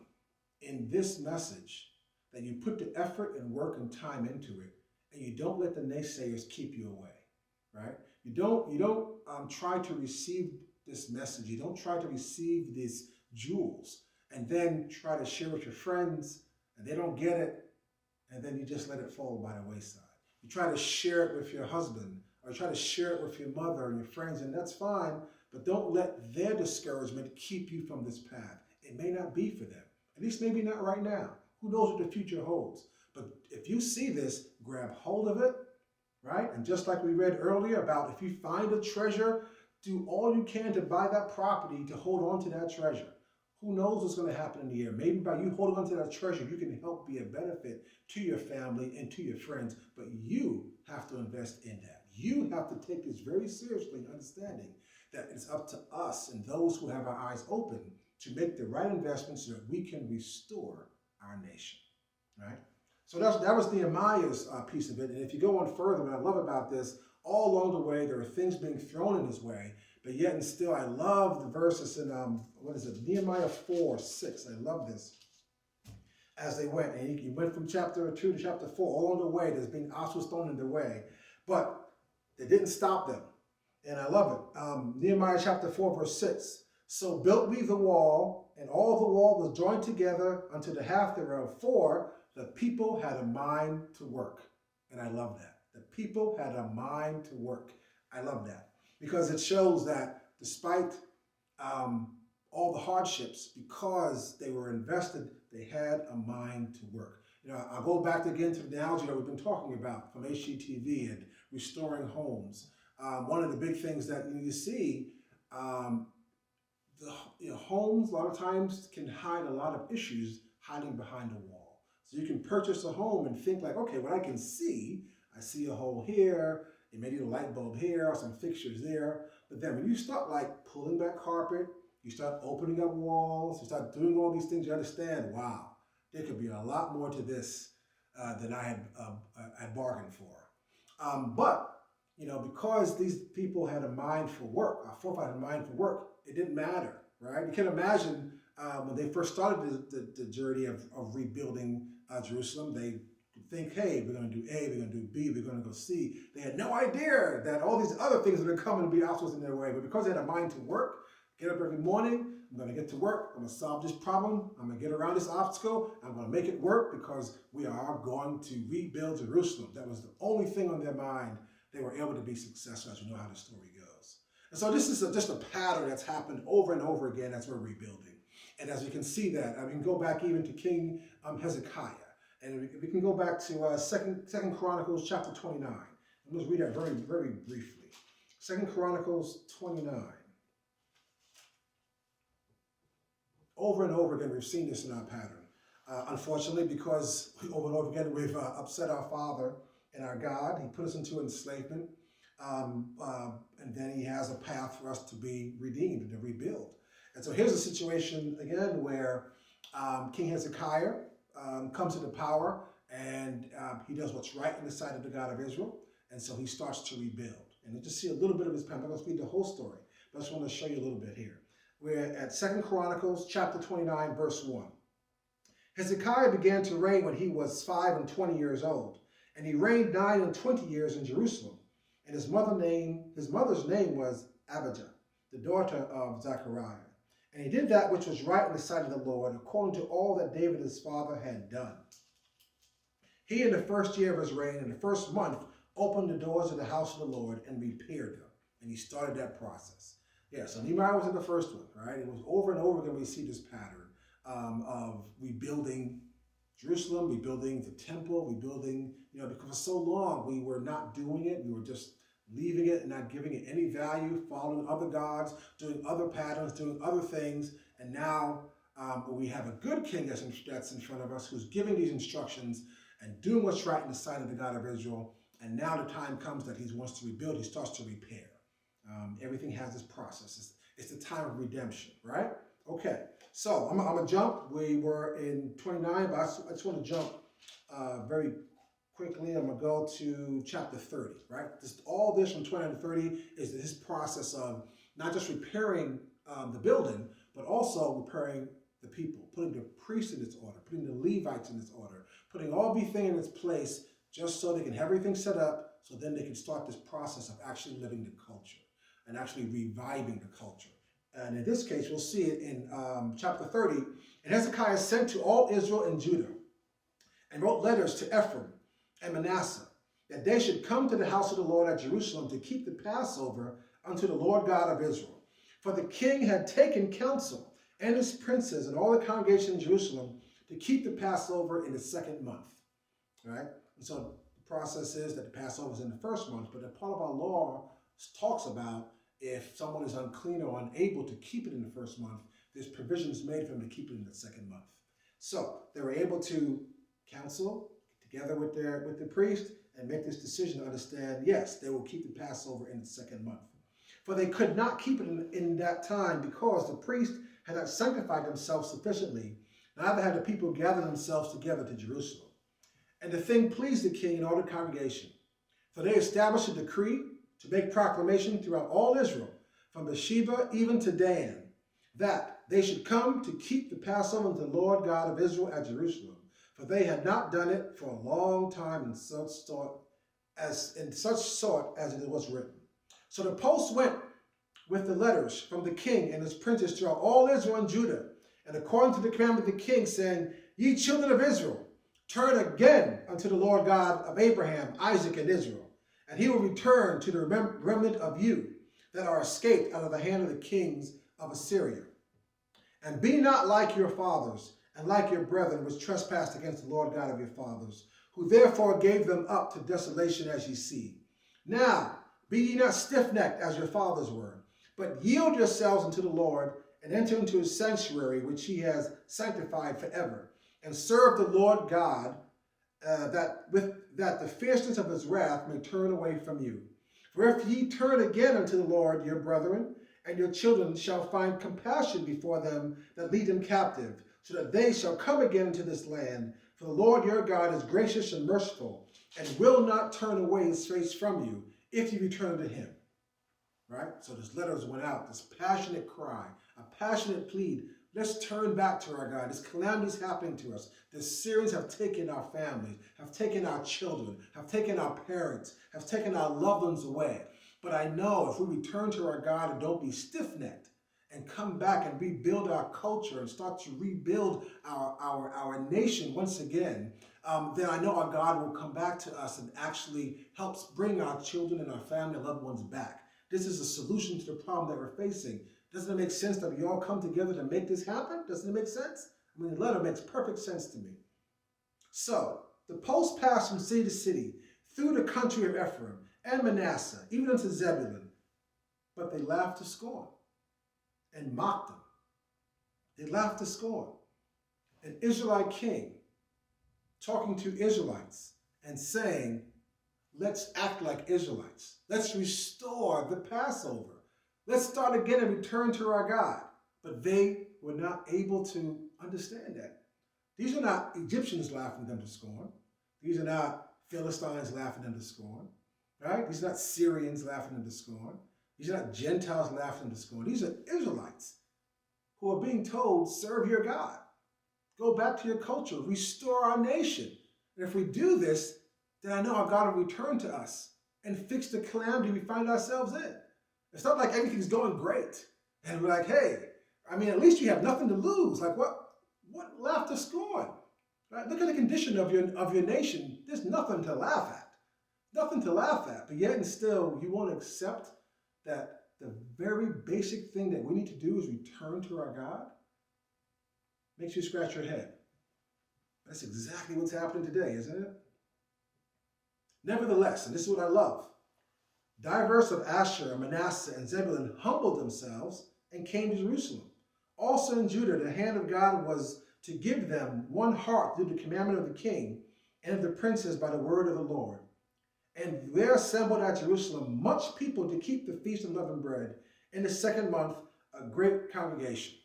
in this message, that you put the effort and work and time into it, and you don't let the naysayers keep you away, right? You don't try to receive this message. You don't try to receive these jewels and then try to share with your friends, and they don't get it, and then you just let it fall by the wayside. You try to share it with your husband, or try to share it with your mother and your friends, and that's fine, but don't let their discouragement keep you from this path. It may not be for them, at least maybe not right now. Who knows what the future holds? But if you see this, grab hold of it, right? And just like we read earlier about if you find a treasure, do all you can to buy that property to hold on to that treasure. Who knows what's going to happen in the year? Maybe by you holding on to that treasure, you can help be a benefit to your family and to your friends, but you have to invest in that. You have to take this very seriously, understanding that it's up to us and those who have our eyes open to make the right investments so that we can restore our nation, right? So that was Nehemiah's piece of it. And if you go on further, what I love about this, all along the way, there are things being thrown in his way, but yet and still, I love the verses in, Nehemiah 4:6. I love this. As they went, and he went from chapter 2 to chapter 4, all along the way, there's being obstacles thrown in their way, but they didn't stop them. And I love it. Nehemiah chapter 4, verse 6. So built we the wall, and all the wall was joined together unto the half thereof, for the people had a mind to work. And I love that. The people had a mind to work. I love that. Because it shows that despite all the hardships, because they were invested, they had a mind to work. You know, I'll go back again to the analogy that we've been talking about from HGTV and restoring homes. One of the big things that you see, homes a lot of times can hide a lot of issues hiding behind a wall. So you can purchase a home and think like, okay, what I can see, I see a hole here, it may need a light bulb here, or some fixtures there. But then when you start like pulling back carpet, you start opening up walls, you start doing all these things, you understand, wow, there could be a lot more to this than I had bargained for. But, you know, because these people had a mind for work, our forefathers had a mind for work, it didn't matter, right? You can imagine when they first started the journey of rebuilding Jerusalem, they think, hey, we're going to do A, we're going to do B, we're going to go C. They had no idea that all these other things were going to come and be obstacles in their way. But because they had a mind to work, get up every morning, I'm going to get to work, I'm going to solve this problem, I'm going to get around this obstacle, I'm going to make it work because we are going to rebuild Jerusalem. That was the only thing on their mind. They were able to be successful, as you know how the story goes. And so this is just a pattern that's happened over and over again as we're rebuilding. And as we can see that, we can go back even to King Hezekiah. And we can go back to Second Chronicles chapter 29. I'm going to read that very, very briefly. 2 Chronicles 29. Over and over again, we've seen this in our pattern. Unfortunately, because over and over again, we've upset our Father and our God. He put us into enslavement. And then he has a path for us to be redeemed and to rebuild. And so here's a situation, again, where King Hezekiah comes into power, and he does what's right in the sight of the God of Israel. And so he starts to rebuild. And we'll just see a little bit of his path. I'm not going to read the whole story, but I just want to show you a little bit here. We're at 2 Chronicles chapter 29, verse 1. Hezekiah began to reign when he was 25 years old, and he reigned 29 years in Jerusalem. And his mother's name was Abijah, the daughter of Zechariah. And he did that which was right in the sight of the Lord, according to all that David his father had done. He, in the first year of his reign, in the first month, opened the doors of the house of the Lord and repaired them. And he started that process. Yeah, so Nehemiah was in the first one, right? It was over and over again we see this pattern of rebuilding Jerusalem, rebuilding the temple, rebuilding, because for so long we were not doing it. We were just leaving it and not giving it any value, following other gods, doing other patterns, doing other things. And now we have a good king that's in front of us who's giving these instructions and doing what's right in the sight of the God of Israel. And now the time comes that he wants to rebuild. He starts to repair. Everything has this process. It's the time of redemption, right? Okay, so I'm going to jump. We were in 29, but I just want to jump very quickly. I'm going to go to chapter 30, right? All this from 29 to 30 is this process of not just repairing the building, but also repairing the people, putting the priests in its order, putting the Levites in its order, putting everything in its place just so they can have everything set up, so then they can start this process of actually living the culture and actually reviving the culture. And in this case, we'll see it in chapter 30. And Hezekiah sent to all Israel and Judah and wrote letters to Ephraim and Manasseh that they should come to the house of the Lord at Jerusalem to keep the Passover unto the Lord God of Israel. For the king had taken counsel and his princes and all the congregation in Jerusalem to keep the Passover in the second month. All right? And so the process is that the Passover is in the first month, but a part of our law talks about if someone is unclean or unable to keep it in the first month, there's provisions made for them to keep it in the second month. So they were able to counsel together with the priest and make this decision to understand, yes, they will keep the Passover in the second month. For they could not keep it in that time because the priest had not sanctified themselves sufficiently, neither had the people gathered themselves together to Jerusalem. And the thing pleased the king and all the congregation. For they established a decree to make proclamation throughout all Israel, from Beersheba even to Dan, that they should come to keep the Passover unto the Lord God of Israel at Jerusalem. For they had not done it for a long time in such sort as it was written. So the post went with the letters from the king and his princes throughout all Israel and Judah, and according to the commandment of the king, saying, Ye children of Israel, turn again unto the Lord God of Abraham, Isaac, and Israel, and he will return to the remnant of you that are escaped out of the hand of the kings of Assyria. And be not like your fathers, and like your brethren, which trespassed against the Lord God of your fathers, who therefore gave them up to desolation as ye see. Now, be ye not stiff-necked as your fathers were, but yield yourselves unto the Lord, and enter into his sanctuary, which he has sanctified forever, and serve the Lord God, that the fierceness of his wrath may turn away from you. For if ye turn again unto the Lord, your brethren, and your children shall find compassion before them that lead them captive, so that they shall come again into this land. For the Lord your God is gracious and merciful, and will not turn away his face from you, if you return to him. Right? So this letters went out, this passionate cry, a passionate plead. Let's turn back to our God. This calamity is happening to us. The Syrians have taken our families, have taken our children, have taken our parents, have taken our loved ones away. But I know if we return to our God and don't be stiff-necked and come back and rebuild our culture and start to rebuild our nation once again, then I know our God will come back to us and actually helps bring our children and our family and loved ones back. This is a solution to the problem that we're facing. Doesn't it make sense that we all come together to make this happen? Doesn't it make sense? I mean, the letter makes perfect sense to me. So, the post passed from city to city, through the country of Ephraim and Manasseh, even unto Zebulun. But they laughed to scorn and mocked them. They laughed to scorn. An Israelite king talking to Israelites and saying, let's act like Israelites. Let's restore the Passover. Let's start again and return to our God. But they were not able to understand that. These are not Egyptians laughing them to scorn. These are not Philistines laughing them to scorn. Right? These are not Syrians laughing them to scorn. These are not Gentiles laughing them to scorn. These are Israelites who are being told, serve your God. Go back to your culture. Restore our nation. And if we do this, then I know our God will return to us and fix the calamity we find ourselves in. It's not like everything's going great. And we're like, hey, I mean, at least you have nothing to lose. Like what laughter scorn? Right? Look at the condition of your nation. There's nothing to laugh at. Nothing to laugh at. But yet and still, you won't accept that the very basic thing that we need to do is return to our God? Makes you scratch your head. That's exactly what's happening today, isn't it? Nevertheless, and this is what I love, diverse of Asher, Manasseh, and Zebulun humbled themselves and came to Jerusalem. Also in Judah, the hand of God was to give them one heart through the commandment of the king and of the princes by the word of the Lord. And there assembled at Jerusalem much people to keep the feast of unleavened bread in the second month, a great congregation.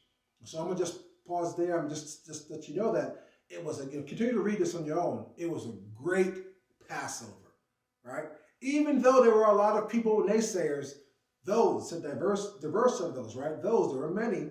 So I'm going to just pause there. I'm just let you know that it was continue to read this on your own. It was a great Passover, right? Even though there were a lot of people, naysayers, those, a diverse of those, right? There were many,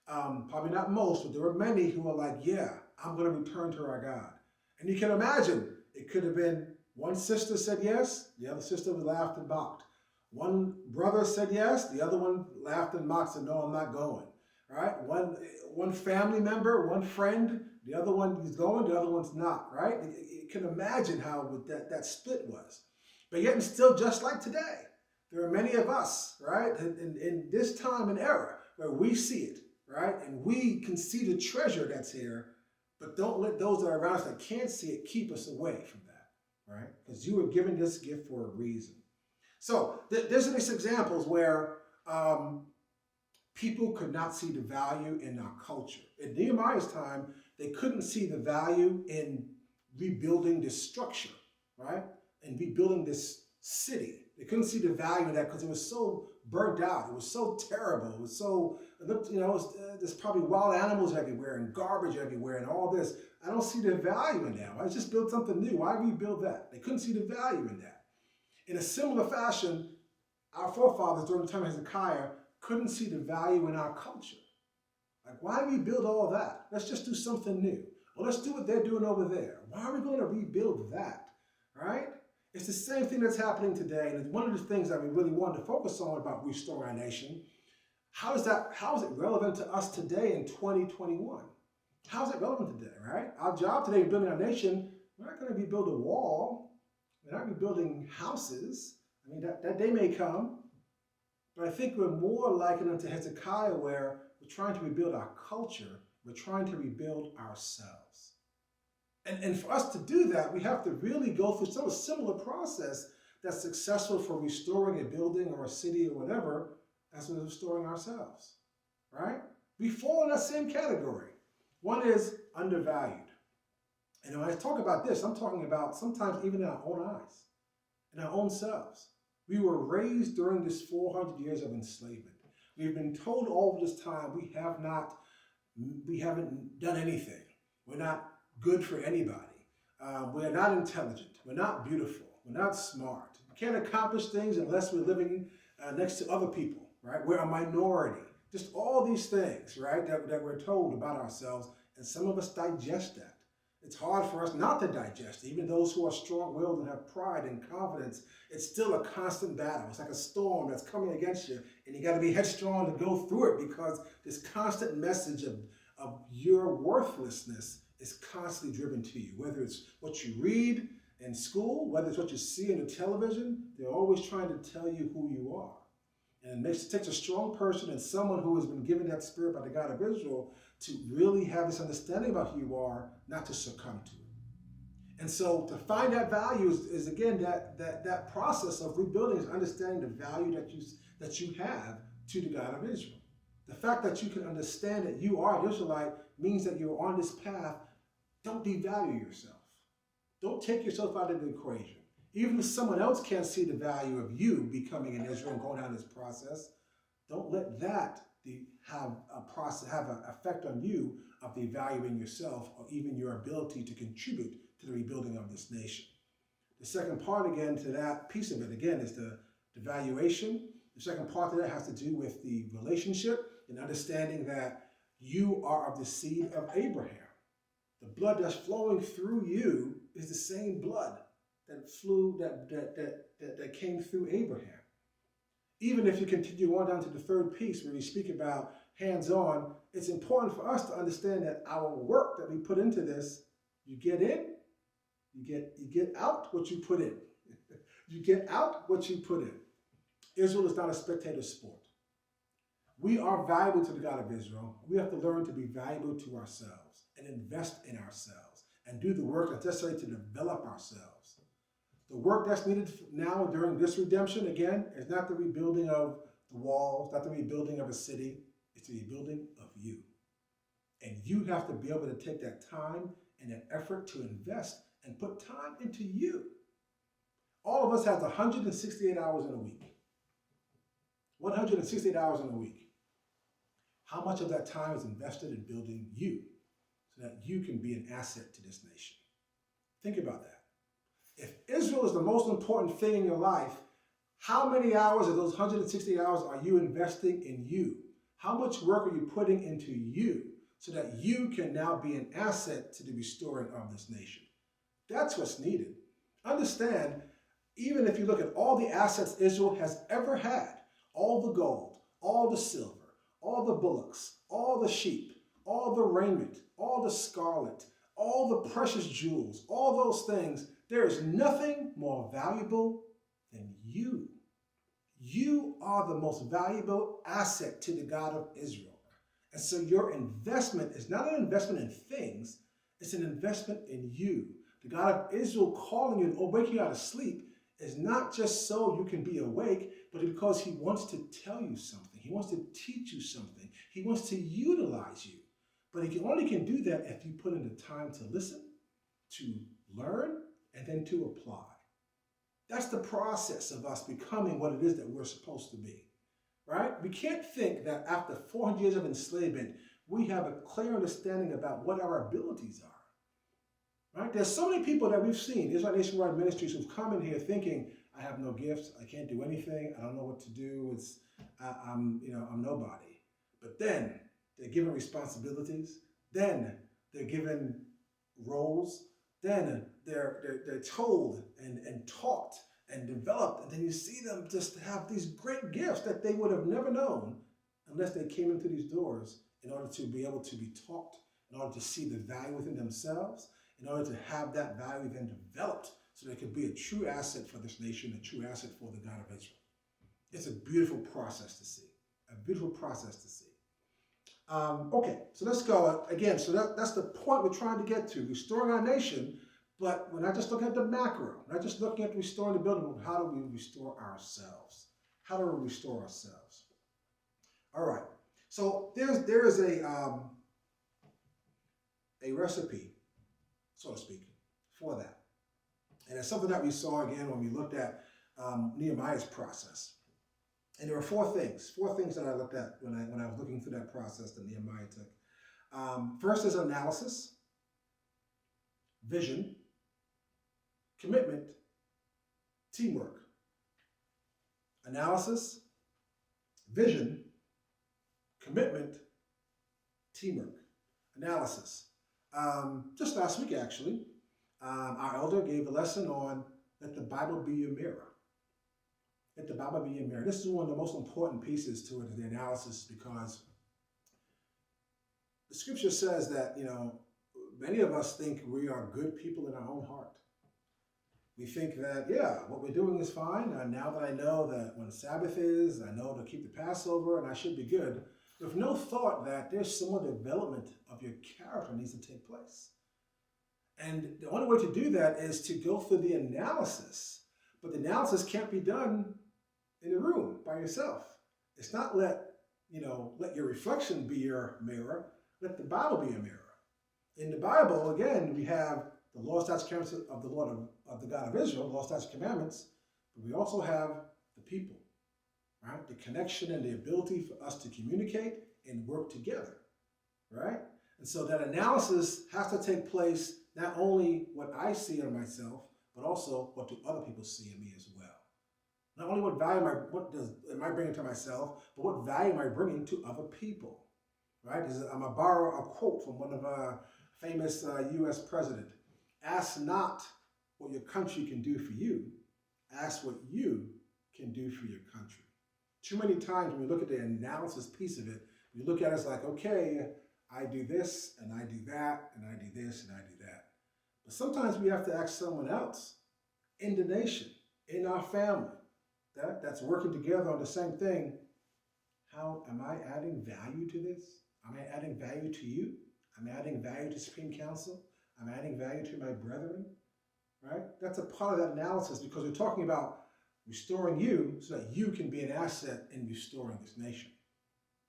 probably not most, but there were many who were like, yeah, I'm going to return to our God. And you can imagine, it could have been one sister said yes, the other sister laughed and mocked. One brother said yes, the other one laughed and mocked, said, no, I'm not going, right? One family member, one friend, the other one is going, the other one's not, right? You can imagine how that split was. But yet and still, just like today, there are many of us, right, in this time and era where we see it, right? And we can see the treasure that's here, but don't let those that are around us that can't see it keep us away from that, right? Because you were given this gift for a reason. So there's these examples where people could not see the value in our culture. In Nehemiah's time, they couldn't see the value in rebuilding this structure, right? And rebuilding this city. They couldn't see the value in that because it was so burnt out. It was so terrible. It was so, there's probably wild animals everywhere and garbage everywhere and all this. I don't see the value in that. Why just build something new? Why rebuild that? They couldn't see the value in that. In a similar fashion, our forefathers during the time of Hezekiah couldn't see the value in our culture. Like, why rebuild all that? Let's just do something new. Well, let's do what they're doing over there. Why are we going to rebuild that, right? It's the same thing that's happening today, and it's one of the things that we really wanted to focus on about restoring our nation. How is it relevant to us today in 2021? How is it relevant today, right? Our job today in building our nation, we're not going to rebuild a wall. We're not rebuilding houses. I mean, that day may come, but I think we're more likened unto Hezekiah, where we're trying to rebuild our culture. We're trying to rebuild ourselves. And for us to do that, we have to really go through some similar process that's successful for restoring a building or a city or whatever, as we're restoring ourselves, right? We fall in that same category. One is undervalued. And when I talk about this, I'm talking about sometimes even in our own eyes, in our own selves. We were raised during this 400 years of enslavement. We've been told all this time we haven't done anything. We're not good for anybody. We're not intelligent. We're not beautiful. We're not smart. We can't accomplish things unless we're living next to other people, right? We're a minority. Just all these things, right, that we're told about ourselves, and some of us digest that. It's hard for us not to digest it. Even those who are strong-willed and have pride and confidence, it's still a constant battle. It's like a storm that's coming against you, and you got to be headstrong to go through it, because this constant message of your worthlessness is constantly driven to you. Whether it's what you read in school, whether it's what you see on the television, they're always trying to tell you who you are. And it takes a strong person and someone who has been given that spirit by the God of Israel to really have this understanding about who you are, not to succumb to it. And so to find that value is again, that process of rebuilding is understanding the value that you have to the God of Israel. The fact that you can understand that you are an Israelite means that you're on this path. Don't devalue yourself. Don't take yourself out of the equation. Even if someone else can't see the value of you becoming an Israel and going down this process, don't let that have an effect on you of devaluing yourself or even your ability to contribute to the rebuilding of this nation. The second part, again, to that piece of it, again, is the valuation. The second part of that has to do with the relationship and understanding that you are of the seed of Abraham. The blood that's flowing through you is the same blood that came through Abraham. Even if you continue on down to the third piece where we speak about hands-on, it's important for us to understand that our work that we put into this, you get in, you get out what you put in. You get out what you put in. Israel is not a spectator sport. We are valuable to the God of Israel. We have to learn to be valuable to ourselves and invest in ourselves and do the work that's necessary to develop ourselves. The work that's needed now during this redemption, again, is not the rebuilding of the walls, not the rebuilding of a city. It's the rebuilding of you. And you have to be able to take that time and that effort to invest and put time into you. All of us has 168 hours in a week. 168 hours in a week. How much of that time is invested in building you so that you can be an asset to this nation? Think about that. If Israel is the most important thing in your life, how many hours of those 160 hours are you investing in you? How much work are you putting into you so that you can now be an asset to the restoring of this nation? That's what's needed. Understand, even if you look at all the assets Israel has ever had, all the gold, all the silver, all the bullocks, all the sheep, all the raiment, all the scarlet, all the precious jewels, all those things, there is nothing more valuable than you. You are the most valuable asset to the God of Israel. And so your investment is not an investment in things, it's an investment in you. The God of Israel calling you and waking you out of sleep is not just so you can be awake, but because he wants to tell you something. He wants to teach you something. He wants to utilize you. But he only can do that if you put in the time to listen, to learn, and then to apply. That's the process of us becoming what it is that we're supposed to be, right? We can't think that after 400 years of enslavement, we have a clear understanding about what our abilities are, right? There's so many people that we've seen, Israelite nationwide ministries, who've come in here thinking, I have no gifts, I can't do anything, I don't know what to do, I'm nobody. But then they're given responsibilities, then they're given roles, then they're told and taught and developed, and then you see them just have these great gifts that they would have never known unless they came into these doors in order to be able to be taught, in order to see the value within themselves, in order to have that value then developed so they could be a true asset for this nation, a true asset for the God of Israel. It's a beautiful process to see, a beautiful process to see. Okay, so let's go again. So that's the point we're trying to get to, restoring our nation, but we're not just looking at the macro, we're not just looking at restoring the building, but how do we restore ourselves? How do we restore ourselves? All right, so there is a recipe, so to speak, for that. And it's something that we saw again when we looked at Nehemiah's process. And there were four things that I looked at when I was looking through that process that Nehemiah took. First is analysis, vision, commitment, teamwork. Analysis, vision, commitment, teamwork. Analysis. Just last week, actually, our elder gave a lesson on let the Bible be your mirror. Let the Bible be your mirror. This is one of the most important pieces to it, the analysis, because the scripture says that, many of us think we are good people in our own heart. We think that, yeah, what we're doing is fine. Now that I know that when Sabbath is, I know to keep the Passover and I should be good, with no thought that there's some more development of your character needs to take place. And the only way to do that is to go through the analysis. But the analysis can't be done in a room by yourself. It's not let your reflection be your mirror. Let the Bible be a mirror. In the Bible, again, we have the law, statutes, commandments of the Lord of the God of Israel, the law, statutes, commandments, but we also have the people, right? The connection and the ability for us to communicate and work together, right? And so that analysis has to take place, not only what I see in myself, but also what do other people see in me as well. Not only what value am I bringing to myself, but what value am I bringing to other people, right? I'm going to borrow a quote from one of our famous U.S. president. Ask not what your country can do for you. Ask what you can do for your country. Too many times when we look at the analysis piece of it, we look at it as like, okay, I do this, and I do that, and I do this, and I do that. But sometimes we have to ask someone else in the nation, in our family, that's working together on the same thing. How am I adding value to this? Am I adding value to you? Am I adding value to Supreme Council? Am I adding value to my brethren? Right? That's a part of that analysis because we're talking about restoring you so that you can be an asset in restoring this nation.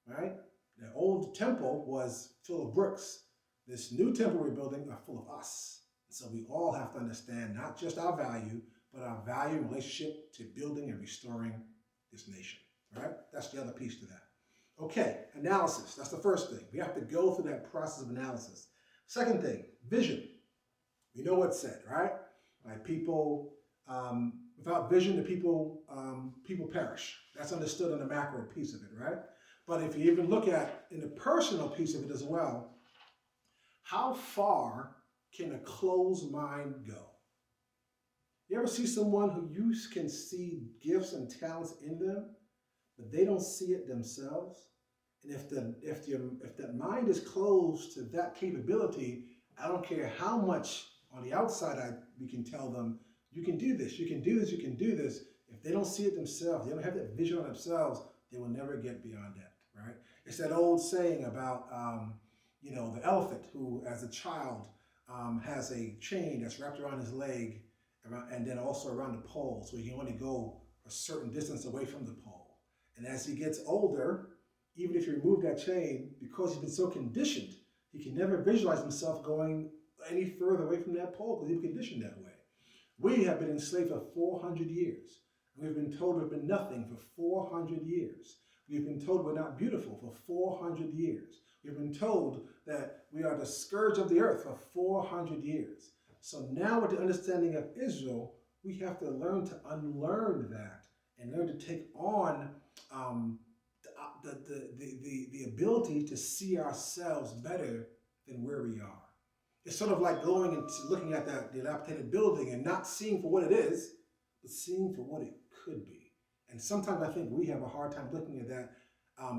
Right? The old temple was full of bricks. This new temple we're building are full of us. So we all have to understand not just our value, but our value in relationship to building and restoring this nation. Right? That's the other piece to that. Okay, analysis. That's the first thing. We have to go through that process of analysis. Second thing, vision. We know what's said, right? Like people, without vision, the people perish. That's understood in the macro piece of it, right? But if you even look at in the personal piece of it as well, how far can a closed mind go? You ever see someone who you can see gifts and talents in them, but they don't see it themselves? And if that mind is closed to that capability, I don't care how much on the outside we can tell them, you can do this, you can do this, you can do this. If they don't see it themselves, they don't have that vision on themselves, they will never get beyond that, right? It's that old saying about, the elephant who, as a child, has a chain that's wrapped around his leg and then also around the pole, so he can only go a certain distance away from the pole. And as he gets older, even if you remove that chain, because he's been so conditioned, he can never visualize himself going any further away from that pole because he's been conditioned that way. We have been enslaved for 400 years. We've been told we've been nothing for 400 years. We've been told we're not beautiful for 400 years. We've been told that we are the scourge of the earth for 400 years. So now with the understanding of Israel, we have to learn to unlearn that and learn to take on the ability to see ourselves better than where we are. It's sort of like going and looking at that dilapidated building and not seeing for what it is, but seeing for what it could be. And sometimes I think we have a hard time looking at that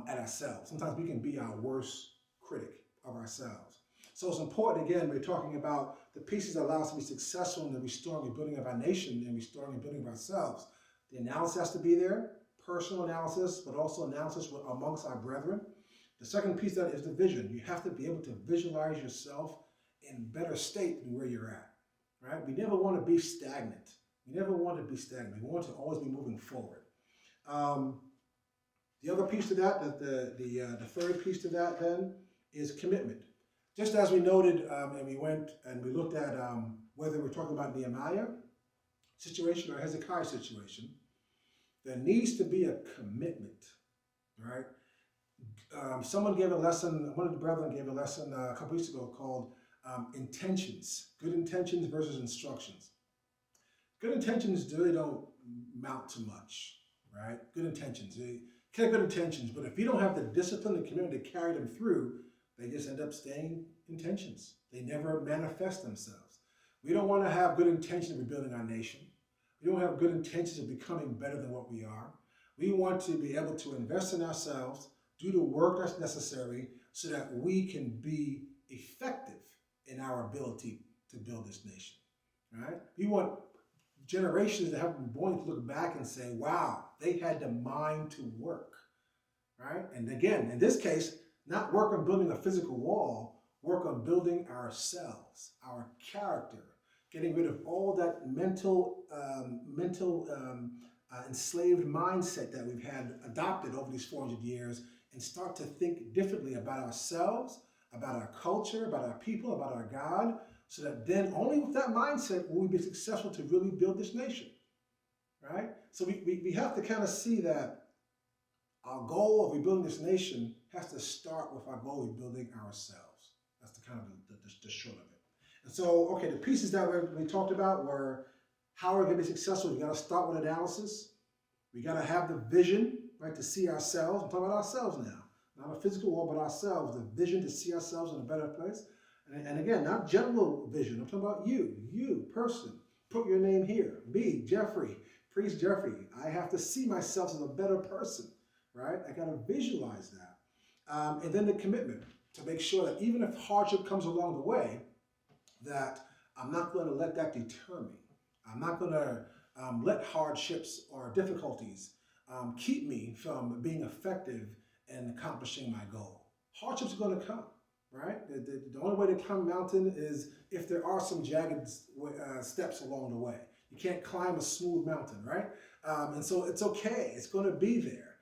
at ourselves. Sometimes we can be our worst critic of ourselves. So it's important, again, we're talking about the pieces that allow us to be successful in the restoring and building of our nation and restoring and building of ourselves. The analysis has to be there, personal analysis, but also analysis amongst our brethren. The second piece of that is the vision. You have to be able to visualize yourself in better state than where you're at, right? We never want to be stagnant. We never want to be stagnant. We want to always be moving forward. The other piece to that, the third piece to that then, is commitment. Just as we noted, and we went and we looked at whether we're talking about Nehemiah situation or Hezekiah situation, there needs to be a commitment, right? Someone gave a lesson, one of the brethren gave a lesson a couple weeks ago called intentions, good intentions versus instructions. Good intentions really don't amount to much, right? Good intentions, you can have good intentions, but if you don't have the discipline and commitment to carry them through, they just end up staying intentions. They never manifest themselves. We don't want to have good intentions of rebuilding our nation. We don't have good intentions of becoming better than what we are. We want to be able to invest in ourselves, do the work that's necessary so that we can be effective in our ability to build this nation, right? We want generations that have been born to look back and say, wow, they had the mind to work, right? And again, in this case, not work on building a physical wall, work on building ourselves, our character, getting rid of all that mental enslaved mindset that we've had adopted over these 400 years, and start to think differently about ourselves, about our culture, about our people, about our God, so that then only with that mindset will we be successful to really build this nation, right? So we have to kind of see that our goal of rebuilding this nation has to start with our goal of rebuilding ourselves. That's the kind of the short of it. And so, okay, the pieces that we talked about were how we're going to be successful. We got to start with analysis. We got to have the vision, right, to see ourselves. I'm talking about ourselves now. Not a physical world, but ourselves, the vision to see ourselves in a better place. And again, not general vision. I'm talking about you, person. Put your name here. Me, Jeffrey, Priest Jeffrey. I have to see myself as a better person, right? I got to visualize that. And then the commitment to make sure that even if hardship comes along the way, that I'm not going to let that deter me. I'm not going to let hardships or difficulties keep me from being effective in accomplishing my goal. Hardships are going to come, right? The only way to climb a mountain is if there are some jagged steps along the way. You can't climb a smooth mountain, right? And so it's okay. It's going to be there.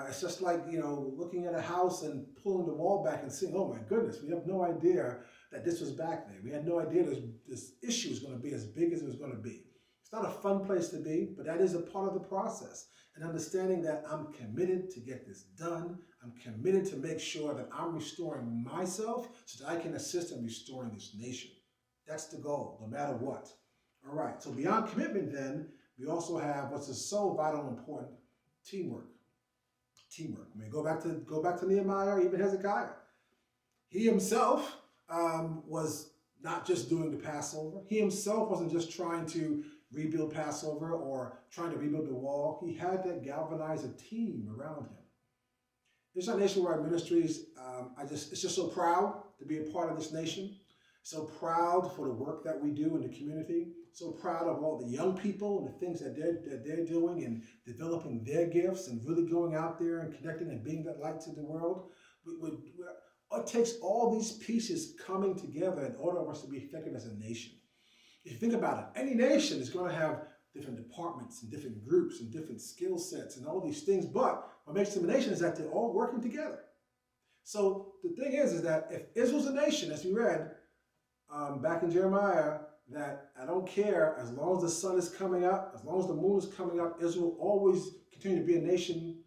It's just like, looking at a house and pulling the wall back and saying, oh my goodness, we have no idea that this was back there. We had no idea this issue was going to be as big as it was going to be. It's not a fun place to be, but that is a part of the process. And understanding that I'm committed to get this done. I'm committed to make sure that I'm restoring myself so that I can assist in restoring this nation. That's the goal, no matter what. All right, so beyond commitment then, we also have what's so vital and important, teamwork. Teamwork. I mean, go back to Nehemiah or even Hezekiah. He himself was not just doing the Passover. He himself wasn't just trying to rebuild Passover or trying to rebuild the wall. He had to galvanize a team around him. Israelite Nationwide Ministries, it's just so proud to be a part of this nation. So proud for the work that we do in the community. So proud of all the young people and the things that they're doing and developing their gifts and really going out there and connecting and being that light to the world. It takes all these pieces coming together in order for us to be effective as a nation. If you think about it, any nation is going to have different departments and different groups and different skill sets and all these things. But what makes them a nation is that they're all working together. So the thing is that if Israel's a nation, as we read back in Jeremiah, that I don't care, as long as the sun is coming up, as long as the moon is coming up, Israel will always continue to be a nation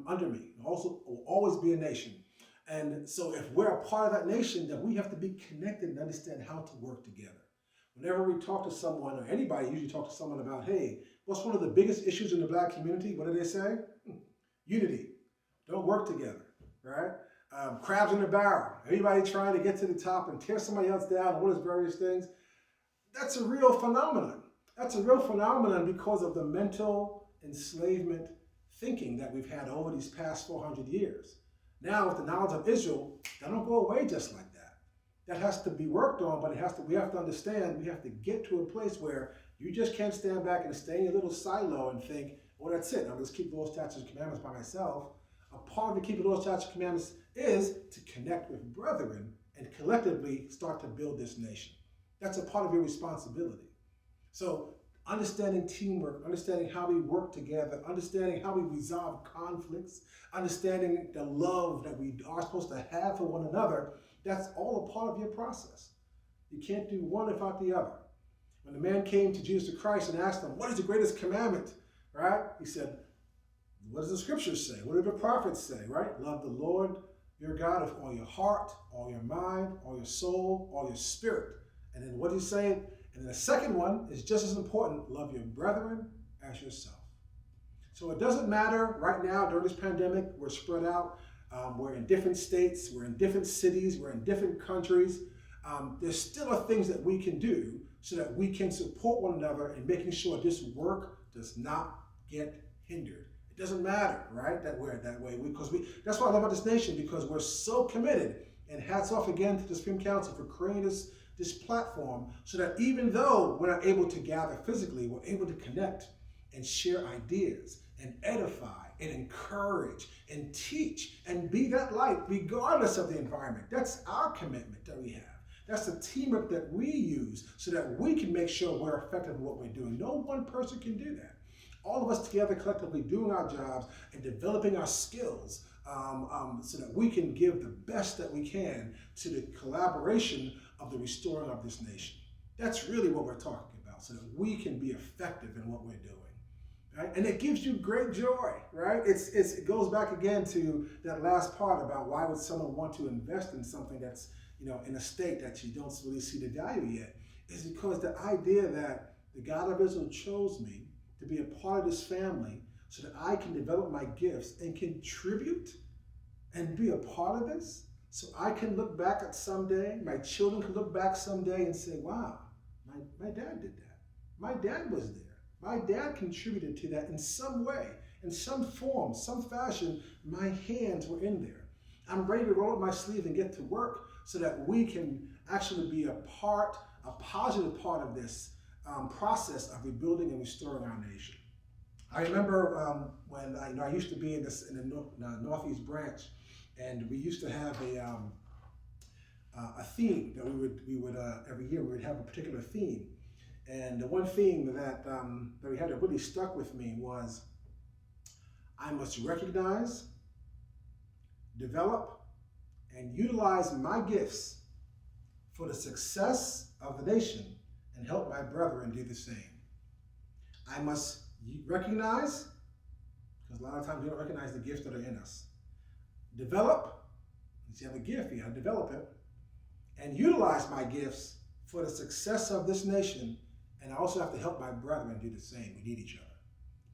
under me. Also, will always be a nation. And so if we're a part of that nation, then we have to be connected and understand how to work together. Whenever we talk to someone, or anybody usually talk to someone about, hey, what's one of the biggest issues in the Black community? What do they say? Unity. Don't work together, right? Crabs in a barrel. Everybody trying to get to the top and tear somebody else down, and all those various things. That's a real phenomenon. That's a real phenomenon because of the mental enslavement thinking that we've had over these past 400 years. Now, with the knowledge of Israel, that don't go away just like that. That has to be worked on, but we have to understand, we have to get to a place where you just can't stand back and stay in your little silo and think, well, that's it. I'm going to keep the laws, statutes, and commandments by myself. A part of keeping the laws, statutes, and commandments is to connect with brethren and collectively start to build this nation. That's a part of your responsibility. So understanding teamwork, understanding how we work together, understanding how we resolve conflicts, understanding the love that we are supposed to have for one another, that's all a part of your process. You can't do one without the other. When the man came to Jesus Christ and asked him, what is the greatest commandment, right? He said, what does the scriptures say? What do the prophets say, right? Love the Lord your God with all your heart, all your mind, all your soul, all your spirit. And then what he's saying, and then the second one is just as important, love your brethren as yourself. So it doesn't matter right now during this pandemic, we're spread out, we're in different states, we're in different cities, we're in different countries. There's still things that we can do so that we can support one another in making sure this work does not get hindered. It doesn't matter, right, that we're that way, because that's why I love about this nation, because we're so committed. And hats off again to the Supreme Council for creating this this platform so that even though we're not able to gather physically, we're able to connect and share ideas and edify and encourage and teach and be that light regardless of the environment. That's our commitment that we have. That's the teamwork that we use so that we can make sure we're effective in what we're doing. No one person can do that. All of us together collectively doing our jobs and developing our skills so that we can give the best that we can to the collaboration of the restoring of this nation. That's really what we're talking about, so that we can be effective in what we're doing. Right? And it gives you great joy, right? It goes back again to that last part about why would someone want to invest in something that's, in a state that you don't really see the value yet, is because the idea that the God of Israel chose me to be a part of this family so that I can develop my gifts and contribute and be a part of this, so I can look back at someday, my children can look back someday and say, wow, my dad did that. My dad was there. My dad contributed to that in some way, in some form, some fashion. My hands were in there. I'm ready to roll up my sleeve and get to work so that we can actually be a positive part of this process of rebuilding and restoring our nation. I remember when I used to be in the Northeast branch, and we used to have a theme that we would every year we would have a particular theme. And the one theme that we had that really stuck with me was, I must recognize, develop, and utilize my gifts for the success of the nation and help my brethren do the same. I must recognize, because a lot of times we don't recognize the gifts that are in us. Develop, if you have a gift, you gotta develop it, and utilize my gifts for the success of this nation. And I also have to help my brethren do the same. We need each other.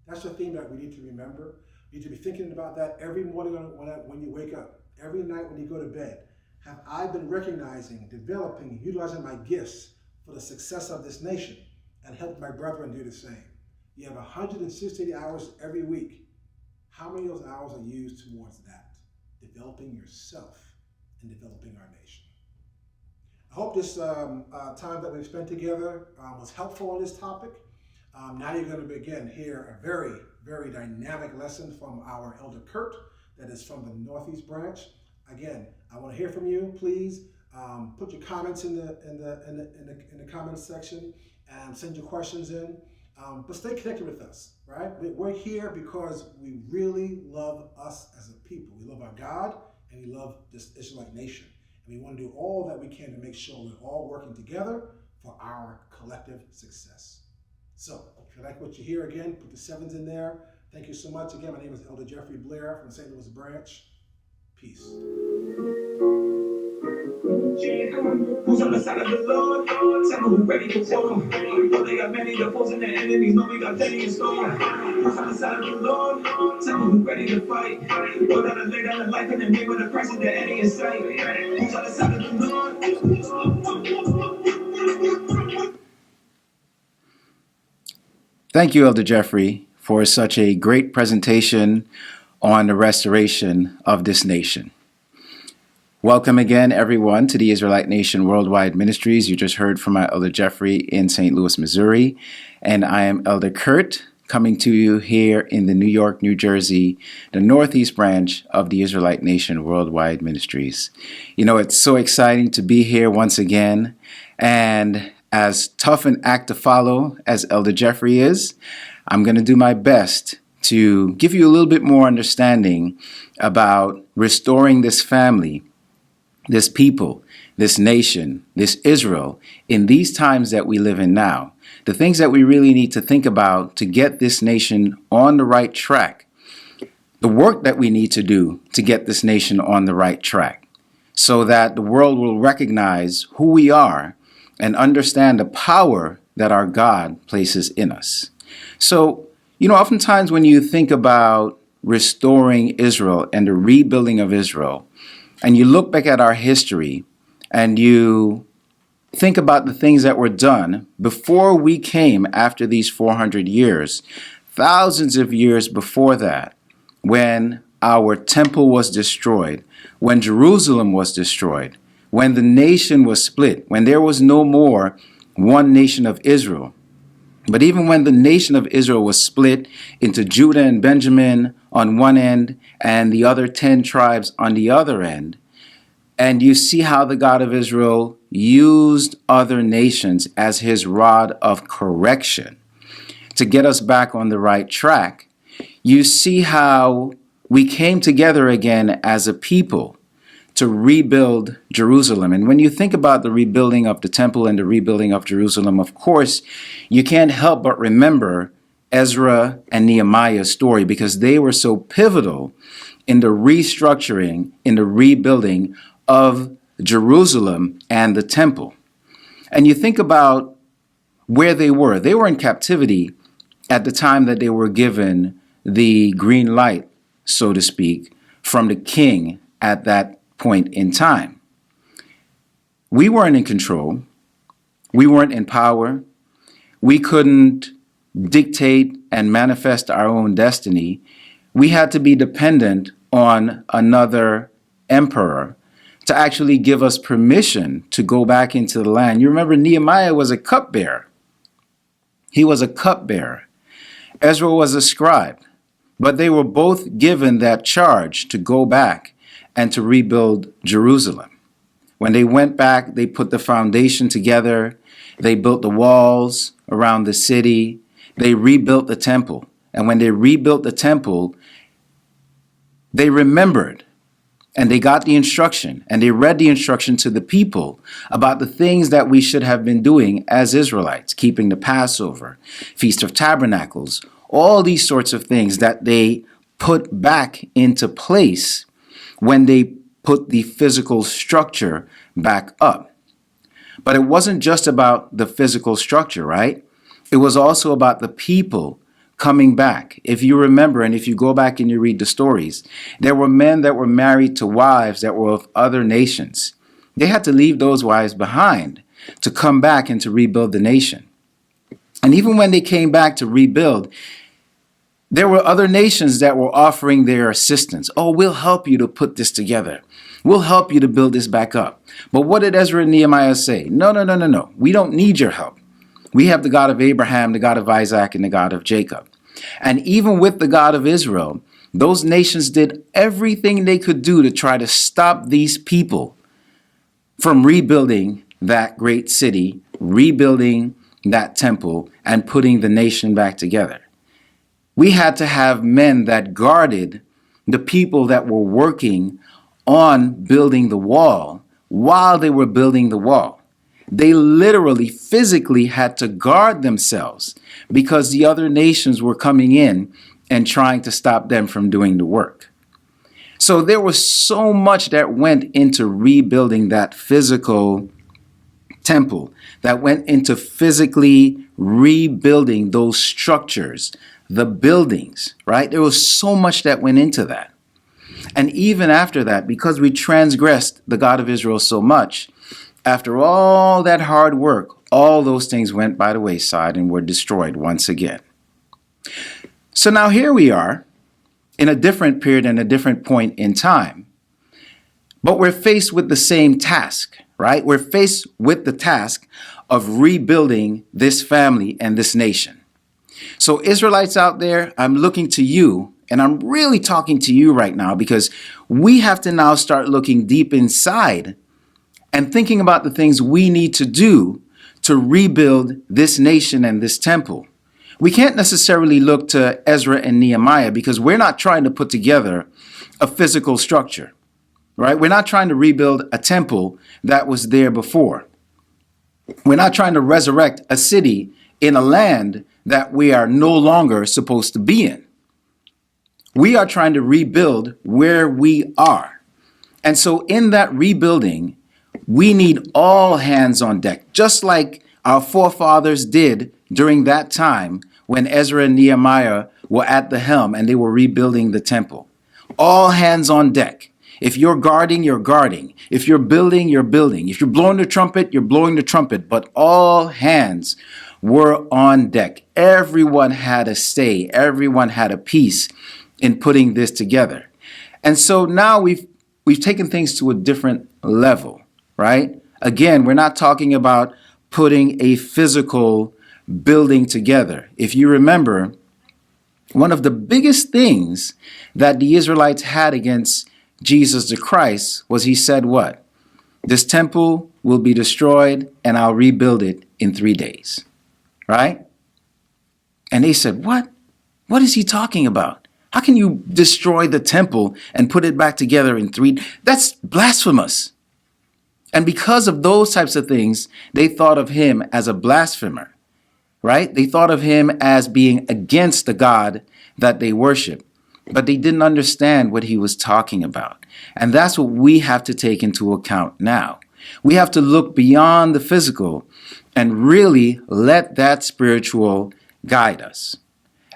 That's the theme that we need to remember. You need to be thinking about that every morning when you wake up, every night when you go to bed. Have I been recognizing, developing, utilizing my gifts for the success of this nation and help my brethren do the same? You have 160 hours every week. How many of those hours are used towards that? Developing yourself and developing our nation. I hope this time that we've spent together was helpful on this topic. Now you're going to begin hear a very, very dynamic lesson from our Elder Kurt that is from the Northeast branch. Again, I want to hear from you. Please put your comments in the comments section and send your questions in. But stay connected with us, right? We're here because we really love us as a people. We love our God and we love this Israelite nation. And we want to do all that we can to make sure we're all working together for our collective success. So, if you like what you hear, again, put the 7s in there. Thank you so much. Again, my name is Elder Jeffrey Blair from the St. Louis branch. Peace. Who's on the side of the Lord? Tell me who's ready for war. Though they got many opposing the enemies, know we got plenty in store. Who's on the side of the Lord? Tell me who's ready to fight. Go down and lay down the life in the name of the Christ that any in sight. Who's on the side of the Lord? Thank you, Elder Jeffrey, for such a great presentation on the restoration of this nation. Welcome again, everyone, to the Israelite Nation Worldwide Ministries. You just heard from my Elder Jeffrey in St. Louis, Missouri, and I am Elder Kurt, coming to you here in the New York, New Jersey, the Northeast branch of the Israelite Nation Worldwide Ministries. You know, it's so exciting to be here once again, and as tough an act to follow as Elder Jeffrey is, I'm going to do my best to give you a little bit more understanding about restoring this family, this people, this nation, this Israel, in these times that we live in now. The things that we really need to think about to get this nation on the right track. The work that we need to do to get this nation on the right track, so that the world will recognize who we are and understand the power that our God places in us. So, you know, oftentimes when you think about restoring Israel and the rebuilding of Israel, and you look back at our history and you think about the things that were done before we came after these 400 years, thousands of years before that, when our temple was destroyed, when Jerusalem was destroyed, when the nation was split, when there was no more one nation of Israel. But even when the nation of Israel was split into Judah and Benjamin on one end and the other 10 tribes on the other end, and you see how the God of Israel used other nations as his rod of correction to get us back on the right track, you see how we came together again as a people to rebuild Jerusalem. And when you think about the rebuilding of the temple and the rebuilding of Jerusalem, of course, you can't help but remember Ezra and Nehemiah's story, because they were so pivotal in the restructuring, in the rebuilding of Jerusalem and the temple. And you think about where they were. They were in captivity at the time that they were given the green light, so to speak, from the king at that point in time. We weren't in control. We weren't in power. We couldn't dictate and manifest our own destiny. We had to be dependent on another emperor to actually give us permission to go back into the land. You remember Nehemiah was a cupbearer. He was a cupbearer. Ezra was a scribe. But they were both given that charge to go back and to rebuild Jerusalem. When they went back, they put the foundation together. They built the walls around the city. They rebuilt the temple. And when they rebuilt the temple, they remembered and they got the instruction and they read the instruction to the people about the things that we should have been doing as Israelites, keeping the Passover, Feast of Tabernacles, all these sorts of things that they put back into place when they put the physical structure back up. But it wasn't just about the physical structure, right? It was also about the people coming back. If you remember, and if you go back and you read the stories, there were men that were married to wives that were of other nations. They had to leave those wives behind to come back and to rebuild the nation. And even when they came back to rebuild, there were other nations that were offering their assistance. Oh, we'll help you to put this together. We'll help you to build this back up. But what did Ezra and Nehemiah say? No. We don't need your help. We have the God of Abraham, the God of Isaac, and the God of Jacob. And even with the God of Israel, those nations did everything they could do to try to stop these people from rebuilding that great city, rebuilding that temple, and putting the nation back together. We had to have men that guarded the people that were working on building the wall while they were building the wall. They literally, physically had to guard themselves because the other nations were coming in and trying to stop them from doing the work. So there was so much that went into rebuilding that physical temple, that went into physically rebuilding those structures, the buildings, right? There was so much that went into that. And even after that, because we transgressed the God of Israel so much, after all that hard work, all those things went by the wayside and were destroyed once again. So now here we are in a different period and a different point in time, but we're faced with the same task, right? We're faced with the task of rebuilding this family and this nation. So Israelites out there, I'm looking to you, and I'm really talking to you right now, because we have to now start looking deep inside and thinking about the things we need to do to rebuild this nation and this temple. We can't necessarily look to Ezra and Nehemiah because we're not trying to put together a physical structure, right? We're not trying to rebuild a temple that was there before. We're not trying to resurrect a city in a land that we are no longer supposed to be in. We are trying to rebuild where we are. And so in that rebuilding, we need all hands on deck, just like our forefathers did during that time when Ezra and Nehemiah were at the helm and they were rebuilding the temple. All hands on deck. If you're guarding, you're guarding. If you're building, you're building. If you're blowing the trumpet, you're blowing the trumpet. But all hands were on deck. Everyone had a say. Everyone had a piece in putting this together. And so now we've taken things to a different level. right? Again, we're not talking about putting a physical building together. If you remember, one of the biggest things that the Israelites had against Jesus the Christ was he said what? This temple will be destroyed and I'll rebuild it in 3 days, right? And they said, what? What is he talking about? How can you destroy the temple and put it back together in 3? That's blasphemous. And because of those types of things, they thought of him as a blasphemer, right? They thought of him as being against the God that they worship, but they didn't understand what he was talking about. And that's what we have to take into account now. We have to look beyond the physical and really let that spiritual guide us.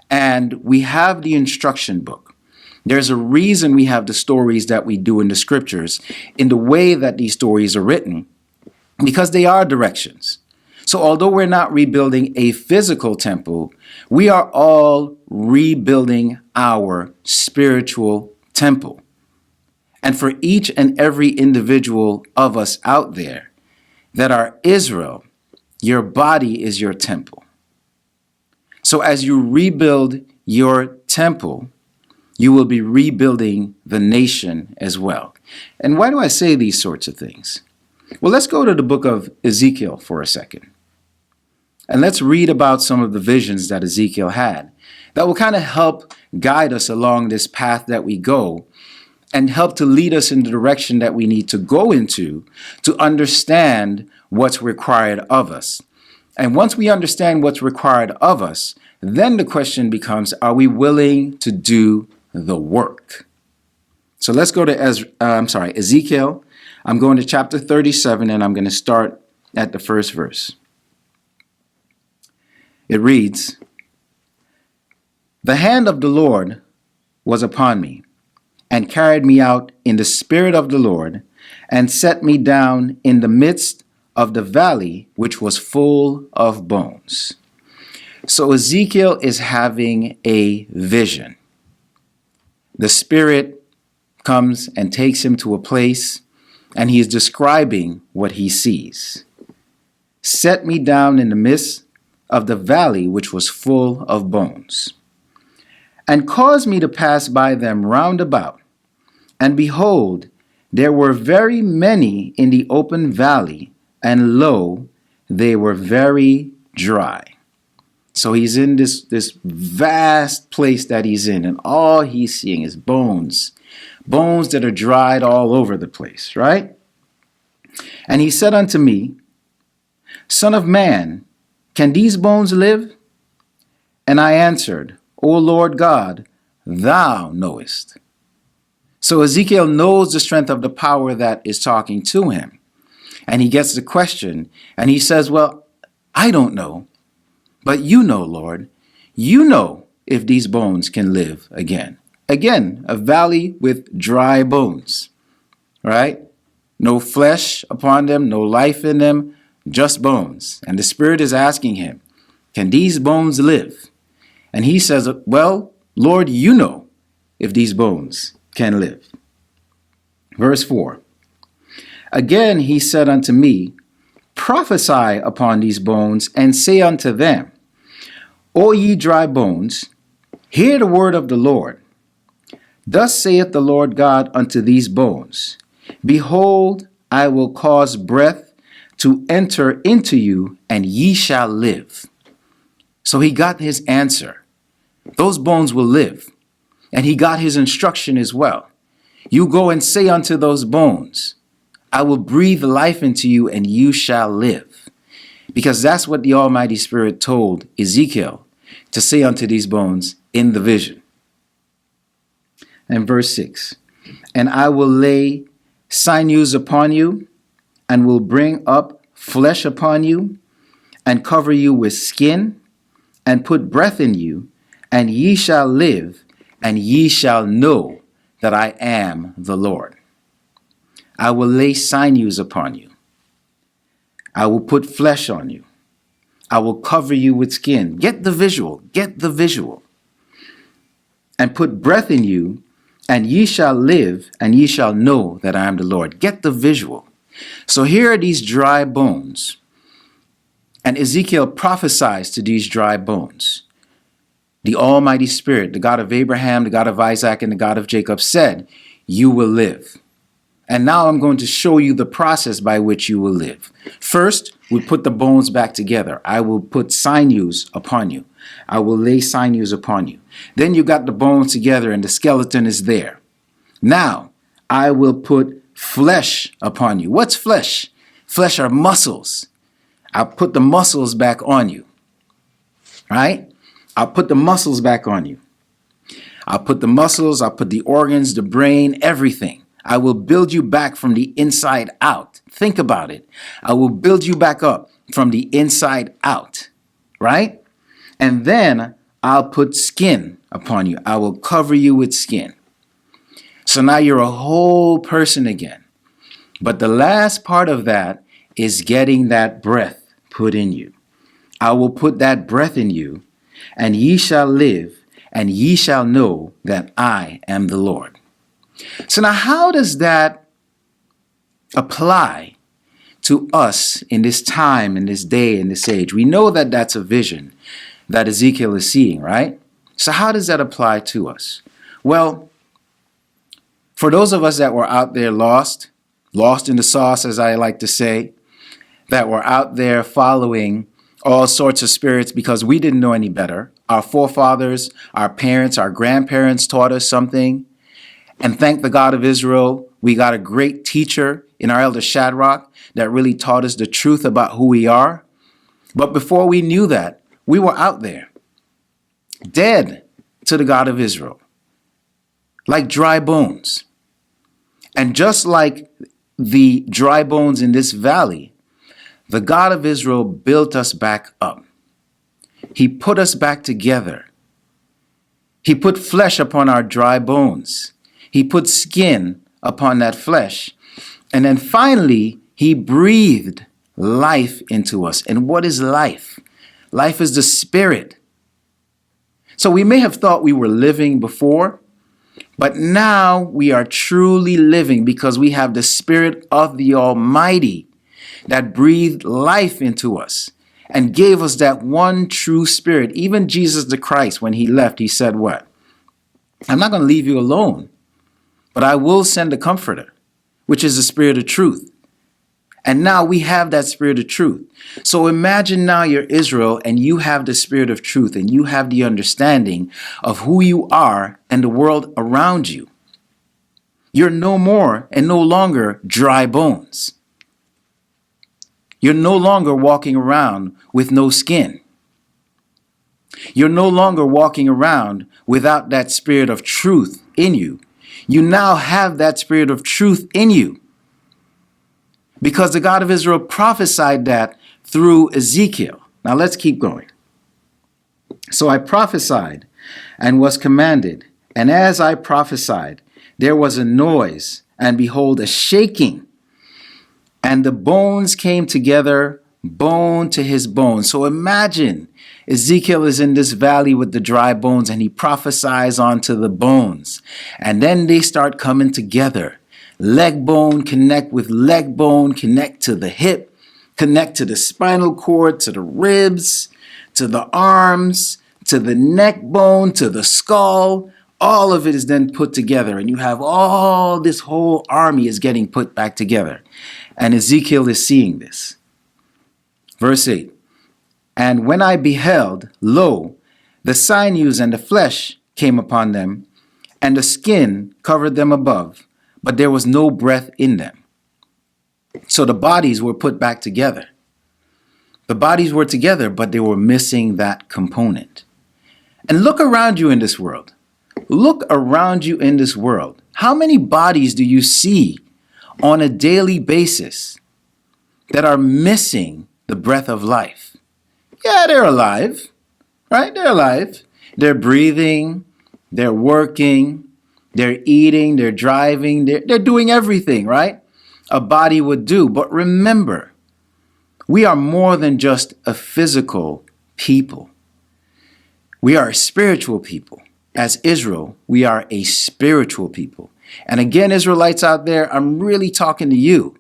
And we have the instruction book. There's a reason we have the stories that we do in the scriptures in the way that these stories are written, because they are directions. So although we're not rebuilding a physical temple, we are all rebuilding our spiritual temple. And for each and every individual of us out there that are Israel, your body is your temple. So as you rebuild your temple, you will be rebuilding the nation as well. And why do I say these sorts of things? Well, let's go to the book of Ezekiel for a second. And let's read about some of the visions that Ezekiel had that will kind of help guide us along this path that we go and help to lead us in the direction that we need to go into to understand what's required of us. And once we understand what's required of us, then the question becomes, are we willing to do the work? So let's go to Ezekiel. I'm going to chapter 37, and I'm going to start at the first verse. It reads, "The hand of the Lord was upon me, and carried me out in the spirit of the Lord, and set me down in the midst of the valley which was full of bones." So Ezekiel is having a vision. The Spirit comes and takes him to a place, and he is describing what he sees. "Set me down in the midst of the valley which was full of bones, and caused me to pass by them round about. And behold, there were very many in the open valley, and lo, they were very dry." So he's in this vast place that he's in, and all he's seeing is bones that are dried all over the place, right? "And he said unto me, Son of man, can these bones live? And I answered, O Lord God, thou knowest." So Ezekiel knows the strength of the power that is talking to him. And he gets the question, and he says, well, I don't know, but you know, Lord. You know if these bones can live again. Again, a valley with dry bones, right? No flesh upon them, no life in them, just bones. And the Spirit is asking him, can these bones live? And he says, well, Lord, you know if these bones can live. Verse 4. Again he said unto me, Prophesy upon these bones, and say unto them, O ye dry bones, hear the word of the Lord. Thus saith the Lord God unto these bones, Behold, I will cause breath to enter into you, and ye shall live. So he got his answer. Those bones will live. And he got his instruction as well. You go and say unto those bones, I will breathe life into you, and you shall live. Because that's what the Almighty Spirit told Ezekiel to say unto these bones in the vision. And verse 6, And I will lay sinews upon you, and will bring up flesh upon you, and cover you with skin, and put breath in you, and ye shall live, and ye shall know that I am the Lord. I will lay sinews upon you. I will put flesh on you. I will cover you with skin. Get the visual. Get the visual. And put breath in you, and ye shall live, and ye shall know that I am the Lord. Get the visual. So here are these dry bones. And Ezekiel prophesies to these dry bones. The Almighty Spirit, the God of Abraham, the God of Isaac, and the God of Jacob said, you will live. And now I'm going to show you the process by which you will live. First, we put the bones back together. I will put sinews upon you. I will lay sinews upon you. Then you got the bones together and the skeleton is there. Now, I will put flesh upon you. What's flesh? Flesh are muscles. I'll put the muscles back on you. Right? I'll put the muscles back on you. I'll put the muscles, I'll put the organs, the brain, everything. I will build you back from the inside out. Think about it. I will build you back up from the inside out, right? And then I'll put skin upon you. I will cover you with skin. So now you're a whole person again. But the last part of that is getting that breath put in you. I will put that breath in you, and ye shall live, and ye shall know that I am the Lord. So now how does that apply to us in this time, in this day, in this age? We know that that's a vision that Ezekiel is seeing, right? So how does that apply to us? Well, for those of us that were out there lost in the sauce, as I like to say, that were out there following all sorts of spirits because we didn't know any better. Our forefathers, our parents, our grandparents taught us something. And thank the God of Israel, we got a great teacher in our elder Shadrach that really taught us the truth about who we are. But before we knew that, we were out there, dead to the God of Israel, like dry bones. And just like the dry bones in this valley, the God of Israel built us back up. He put us back together. He put flesh upon our dry bones. He put skin upon that flesh. And then finally, he breathed life into us. And what is life? Life is the spirit. So we may have thought we were living before, but now we are truly living because we have the Spirit of the Almighty that breathed life into us and gave us that one true spirit. Even Jesus the Christ, when he left, he said what? I'm not going to leave you alone, but I will send a comforter, which is the Spirit of truth. And now we have that Spirit of truth. So imagine now you're Israel and you have the Spirit of truth and you have the understanding of who you are and the world around you. You're no more and no longer dry bones. You're no longer walking around with no skin. You're no longer walking around without that Spirit of truth in you. You now have that Spirit of truth in you, because the God of Israel prophesied that through Ezekiel. Now let's keep going. So I prophesied and was commanded, and as I prophesied, there was a noise, and behold, a shaking, and the bones came together, bone to his bone. So imagine Ezekiel is in this valley with the dry bones, and he prophesies onto the bones, and then they start coming together. Leg bone connect with leg bone, connect to the hip, connect to the spinal cord, to the ribs, to the arms, to the neck bone, to the skull. All of it is then put together, and you have all this whole army is getting put back together. And Ezekiel is seeing this. Verse 8, and when I beheld, lo, the sinews and the flesh came upon them, and the skin covered them above, but there was no breath in them. So the bodies were put back together. The bodies were together, but they were missing that component. And look around you in this world. Look around you in this world. How many bodies do you see on a daily basis that are missing the breath of life? Yeah, they're alive, right? They're alive. They're breathing. They're working. They're eating, they're driving, they're doing everything, right? A body would do. But remember, we are more than just a physical people. We are a spiritual people. As Israel, we are a spiritual people. And again, Israelites out there, I'm really talking to you.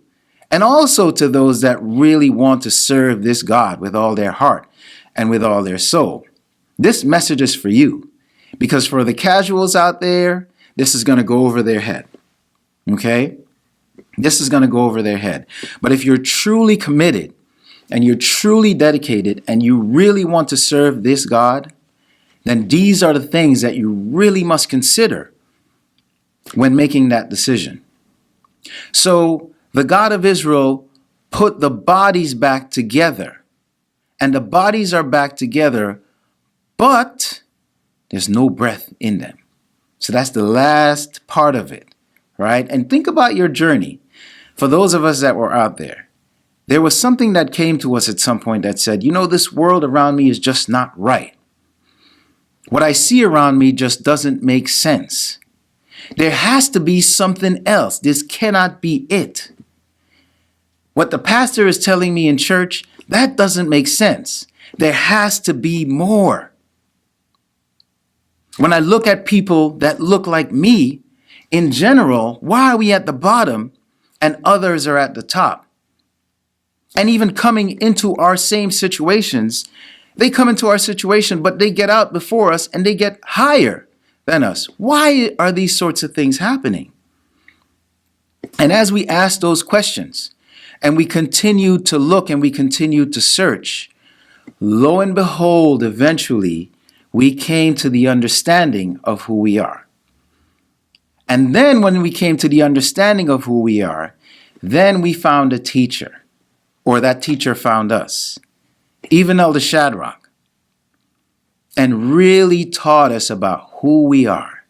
and also to those that really want to serve this God with all their heart and with all their soul. This message is for you, because for the casuals out there, this is going to go over their head. Okay? This is going to go over their head. But if you're truly committed and you're truly dedicated and you really want to serve this God, then these are the things that you really must consider when making that decision. So the God of Israel put the bodies back together, and the bodies are back together, but there's no breath in them. So that's the last part of it, right? And think about your journey. For those of us that were out there, there was something that came to us at some point that said, you know, this world around me is just not right. What I see around me just doesn't make sense. There has to be something else. This cannot be it. What the pastor is telling me in church, that doesn't make sense. There has to be more. When I look at people that look like me, in general, why are we at the bottom and others are at the top? And even coming into our same situations, they come into our situation, but they get out before us and they get higher than us. Why are these sorts of things happening? And as we ask those questions and we continue to look and we continue to search, lo and behold, eventually we came to the understanding of who we are. And then when we came to the understanding of who we are, then we found a teacher, or that teacher found us, even Elder Shadrach, and really taught us about who we are.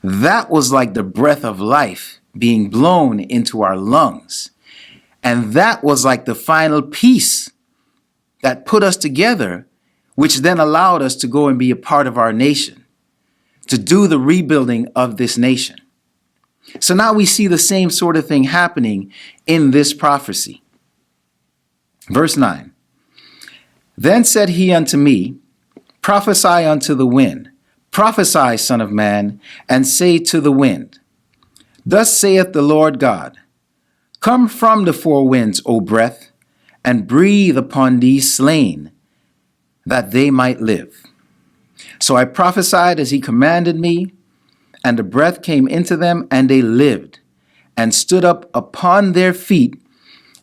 That was like the breath of life being blown into our lungs. And that was like the final piece that put us together, which then allowed us to go and be a part of our nation, to do the rebuilding of this nation. So now we see the same sort of thing happening in this prophecy. Verse 9. Then said he unto me, prophesy unto the wind, prophesy, son of man, and say to the wind, thus saith the Lord God, come from the four winds, O breath, and breathe upon these slain, that they might live. So I prophesied as he commanded me, and the breath came into them, and they lived, and stood up upon their feet,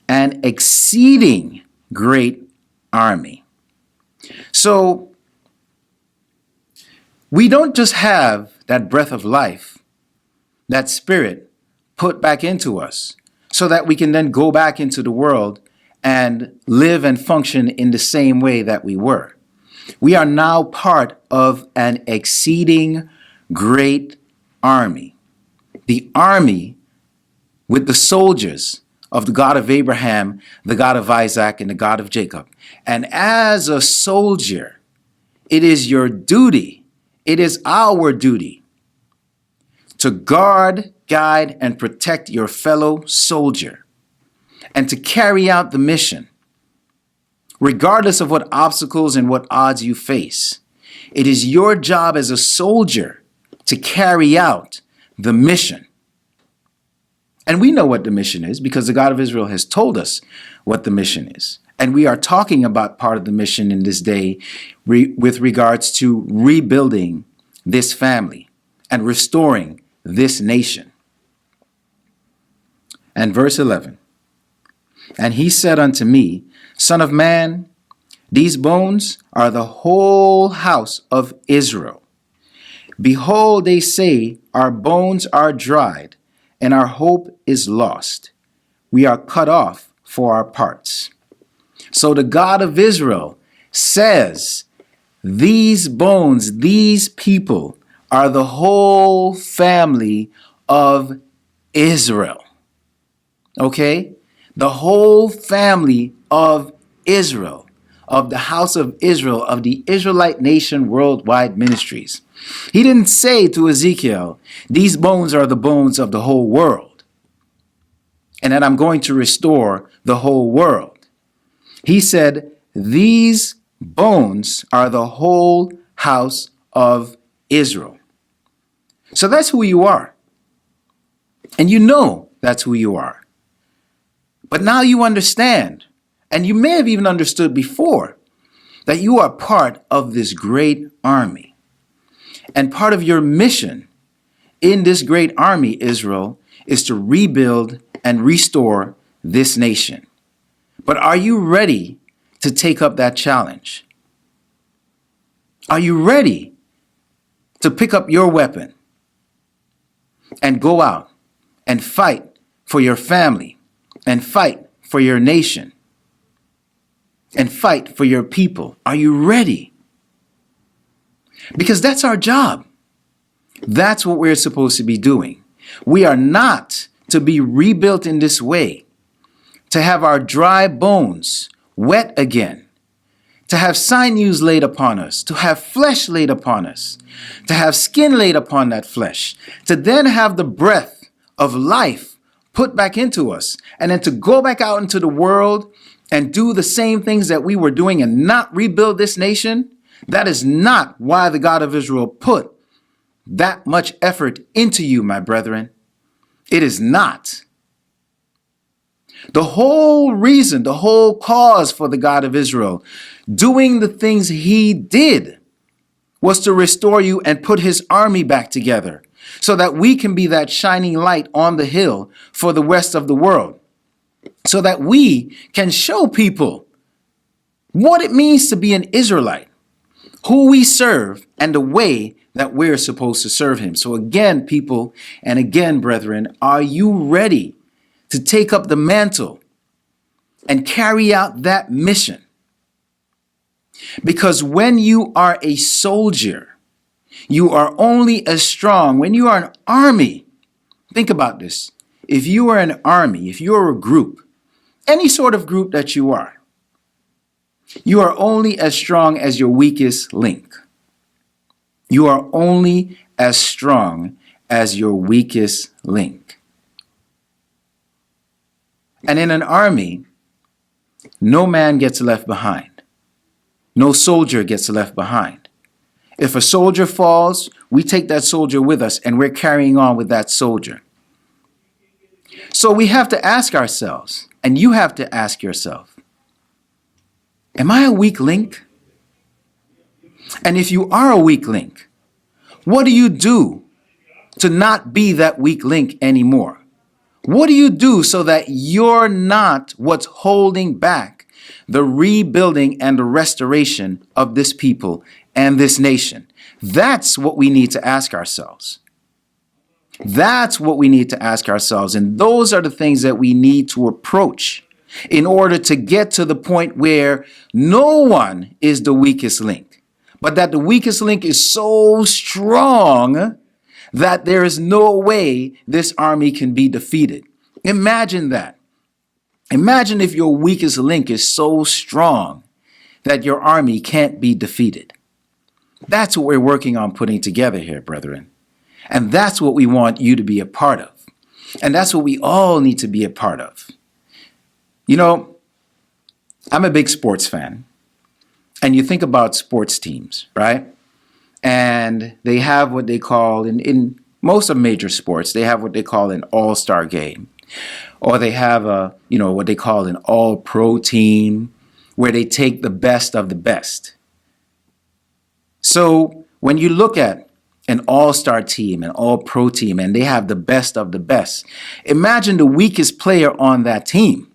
an exceeding great army. So we don't just have that breath of life, that spirit put back into us, so that we can then go back into the world and live and function in the same way that we were. We are now part of an exceeding great army. The army with the soldiers of the God of Abraham, the God of Isaac, and the God of Jacob. And as a soldier, it is your duty, it is our duty to guard, guide, and protect your fellow soldier and to carry out the mission. Regardless of what obstacles and what odds you face, it is your job as a soldier to carry out the mission. And we know what the mission is because the God of Israel has told us what the mission is. And we are talking about part of the mission in this day with regards to rebuilding this family and restoring this nation. And verse 11, and he said unto me, Son of man, these bones are the whole house of Israel. Behold, they say, our bones are dried, and our hope is lost. We are cut off for our parts. So the God of Israel says, these bones, these people are the whole family of Israel. Okay? The whole family of Israel, of the house of Israel, of the Israelite nation worldwide ministries. He didn't say to Ezekiel, these bones are the bones of the whole world, and that I'm going to restore the whole world. He said, these bones are the whole house of Israel. So that's who you are. And you know that's who you are. But now you understand, and you may have even understood before, that you are part of this great army. And part of your mission in this great army, Israel, is to rebuild and restore this nation. But are you ready to take up that challenge? Are you ready to pick up your weapon and go out and fight for your family and fight for your nation and fight for your people? Are you ready? Because that's our job. That's what we're supposed to be doing. We are not to be rebuilt in this way, to have our dry bones wet again, to have sinews laid upon us, to have flesh laid upon us, to have skin laid upon that flesh, to then have the breath of life put back into us, and then to go back out into the world and do the same things that we were doing and not rebuild this nation. That is not why the God of Israel put that much effort into you, my brethren. It is not. The whole reason, the whole cause for the God of Israel doing the things he did was to restore you and put his army back together so that we can be that shining light on the hill for the rest of the world, so that we can show people what it means to be an Israelite, who we serve, and the way that we're supposed to serve him. So again, people, and again, brethren, are you ready to take up the mantle and carry out that mission? Because when you are a soldier, you are only as strong. When you are an army, think about this. If you are an army, if you are a group, any sort of group that you are only as strong as your weakest link. You are only as strong as your weakest link. And in an army, no man gets left behind. No soldier gets left behind. If a soldier falls, we take that soldier with us and we're carrying on with that soldier. So we have to ask ourselves, and you have to ask yourself, am I a weak link? And if you are a weak link, what do you do to not be that weak link anymore? What do you do so that you're not what's holding back the rebuilding and the restoration of this people and this nation? That's what we need to ask ourselves. That's what we need to ask ourselves. And those are the things that we need to approach in order to get to the point where no one is the weakest link, but that the weakest link is so strong that there is no way this army can be defeated. Imagine that. Imagine if your weakest link is so strong that your army can't be defeated. That's what we're working on putting together here, brethren. And that's what we want you to be a part of. And that's what we all need to be a part of. You know, I'm a big sports fan. And you think about sports teams, right? And they have what they call, in most of major sports, they have what they call an all-star game. Or they have what they call an all-pro team, where they take the best of the best. So when you look at an all-star team, an all-pro team, and they have the best of the best, imagine the weakest player on that team.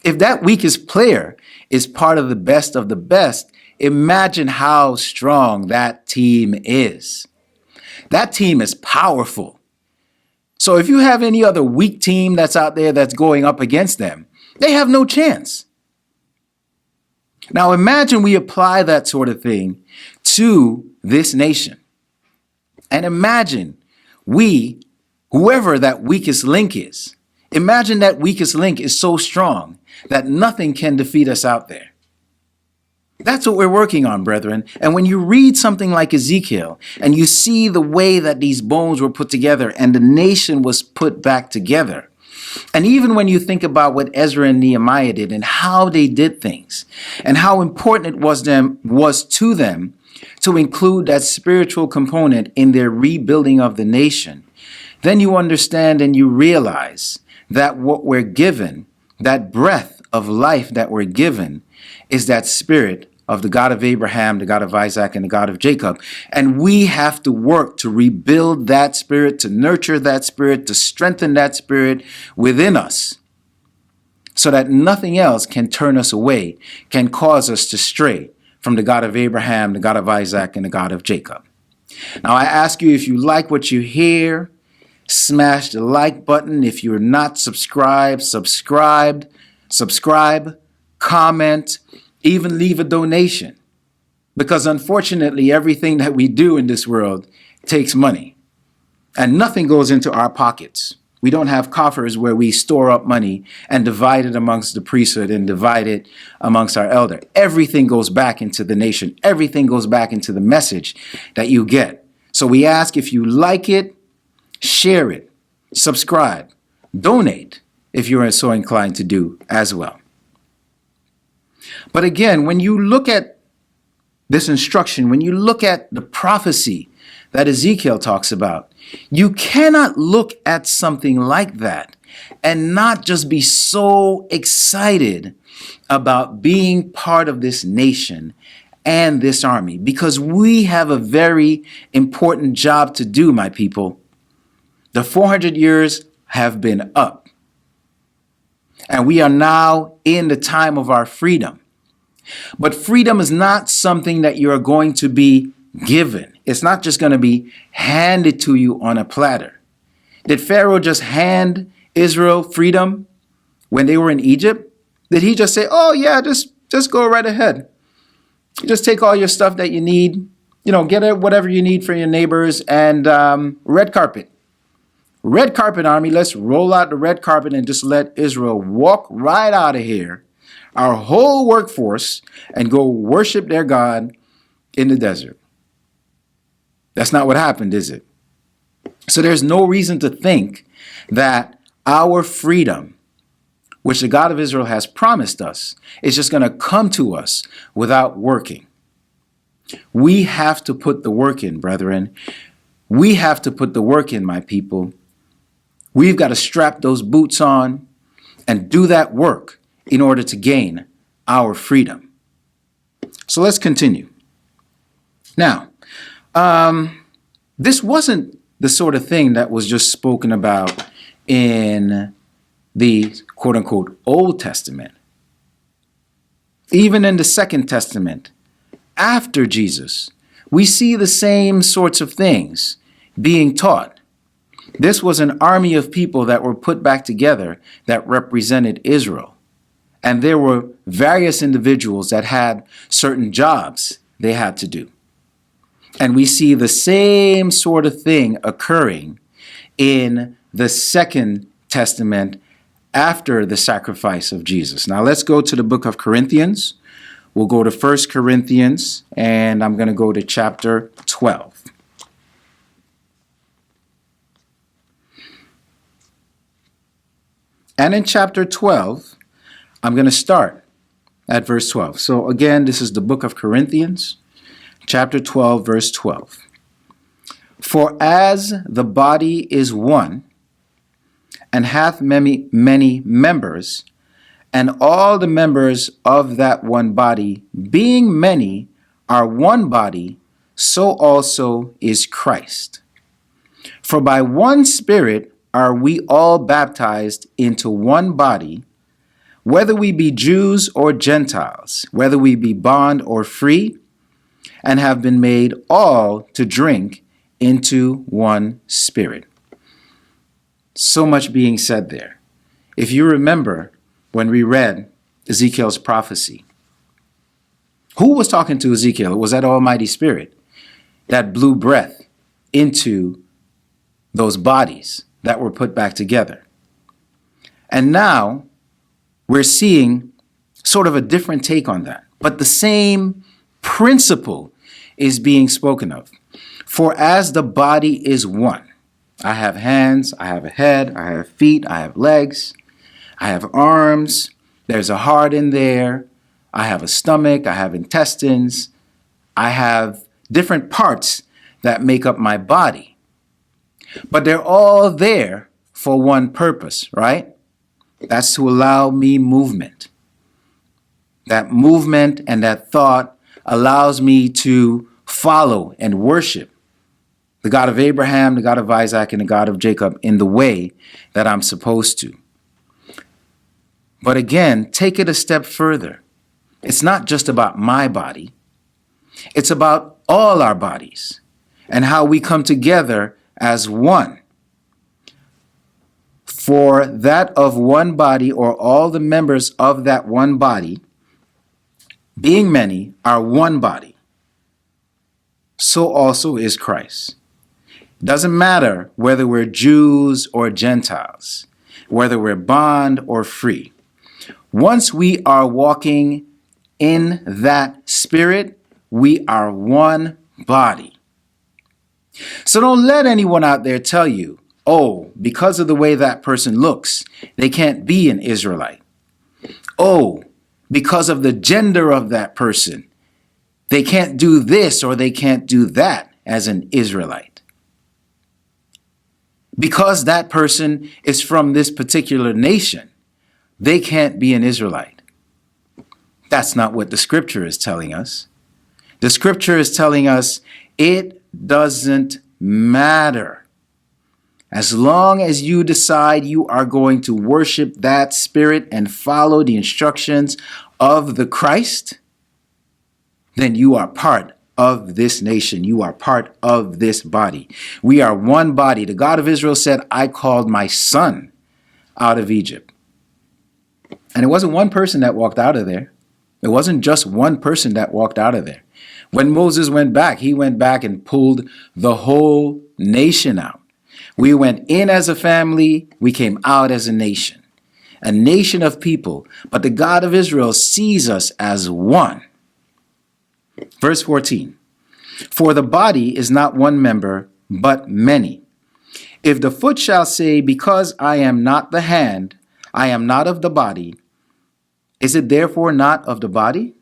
If that weakest player is part of the best, imagine how strong that team is. That team is powerful. So if you have any other weak team that's out there that's going up against them, they have no chance. Now imagine we apply that sort of thing to this nation. And imagine whoever that weakest link is, imagine that weakest link is so strong that nothing can defeat us out there. That's what we're working on, brethren. And when you read something like Ezekiel and you see the way that these bones were put together and the nation was put back together, and even when you think about what Ezra and Nehemiah did and how they did things and how important it was to them to include that spiritual component in their rebuilding of the nation, then you understand and you realize that what we're given That breath of life that we're given is that spirit of the God of Abraham, the God of Isaac, and the God of Jacob. And we have to work to rebuild that spirit, to nurture that spirit, to strengthen that spirit within us, so that nothing else can turn us away, can cause us to stray from the God of Abraham, the God of Isaac, and the God of Jacob. Now, I ask you, if you like what you hear, smash the like button. If you're not subscribed, subscribe, comment, even leave a donation. Because unfortunately, everything that we do in this world takes money. And nothing goes into our pockets. We don't have coffers where we store up money and divide it amongst the priesthood and divide it amongst our elder. Everything goes back into the nation. Everything goes back into the message that you get. So we ask, if you like it, share it, subscribe, donate if you're so inclined to do as well. But again, when you look at this instruction, when you look at the prophecy that Ezekiel talks about, you cannot look at something like that and not just be so excited about being part of this nation and this army, because we have a very important job to do, my people. The 400 years have been up, and we are now in the time of our freedom. But freedom is not something that you are going to be given. It's not just going to be handed to you on a platter. Did Pharaoh just hand Israel freedom when they were in Egypt? Did he just say, oh yeah, just go right ahead. Just take all your stuff that you need, get whatever you need for your neighbors, and red carpet. Red carpet army, let's roll out the red carpet and just let Israel walk right out of here, our whole workforce, and go worship their God in the desert. That's not what happened, is it? So there's no reason to think that our freedom, which the God of Israel has promised us, is just going to come to us without working. We have to put the work in, brethren. We have to put the work in, my people. We've got to strap those boots on and do that work in order to gain our freedom. So let's continue. Now, this wasn't the sort of thing that was just spoken about in the quote-unquote Old Testament. Even in the Second Testament, after Jesus, we see the same sorts of things being taught. This was an army of people that were put back together that represented Israel. And there were various individuals that had certain jobs they had to do. And we see the same sort of thing occurring in the Second Testament after the sacrifice of Jesus. Now let's go to the book of Corinthians. We'll go to 1 Corinthians, and I'm going to go to chapter 12. And in chapter 12, I'm going to start at verse 12. So again, this is the book of Corinthians, chapter 12, verse 12. For as the body is one, and hath many members, and all the members of that one body, being many, are one body, so also is Christ. For by one Spirit are we all baptized into one body, whether we be Jews or Gentiles, whether we be bond or free, and have been made all to drink into one Spirit. So much being said there. If you remember when we read Ezekiel's prophecy, who was talking to Ezekiel? It was that Almighty Spirit that blew breath into those bodies that were put back together. And now we're seeing sort of a different take on that. But the same principle is being spoken of. For as the body is one, I have hands, I have a head, I have feet, I have legs, I have arms, there's a heart in there, I have a stomach, I have intestines, I have different parts that make up my body. But they're all there for one purpose, right? That's to allow me movement. That movement and that thought allows me to follow and worship the God of Abraham, the God of Isaac, and the God of Jacob in the way that I'm supposed to. But again, take it a step further. It's not just about my body. It's about all our bodies and how we come together as one. For that of one body, or all the members of that one body, being many, are one body. So also is Christ. It doesn't matter whether we're Jews or Gentiles, whether we're bond or free. Once we are walking in that spirit, we are one body. So don't let anyone out there tell you, oh, because of the way that person looks, they can't be an Israelite. Oh, because of the gender of that person, they can't do this or they can't do that as an Israelite. Because that person is from this particular nation, they can't be an Israelite. That's not what the scripture is telling us. The scripture is telling us it doesn't matter. As long as you decide you are going to worship that spirit and follow the instructions of the Christ, then you are part of this nation. You are part of this body. We are one body. The God of Israel said, I called my son out of Egypt. And it wasn't one person that walked out of there. It wasn't just one person that walked out of there. When Moses went back, he went back and pulled the whole nation out. We went in as a family. We came out as a nation of people. But the God of Israel sees us as one. Verse 14, for the body is not one member, but many. If the foot shall say, because I am not the hand, I am not of the body, is it therefore not of the body?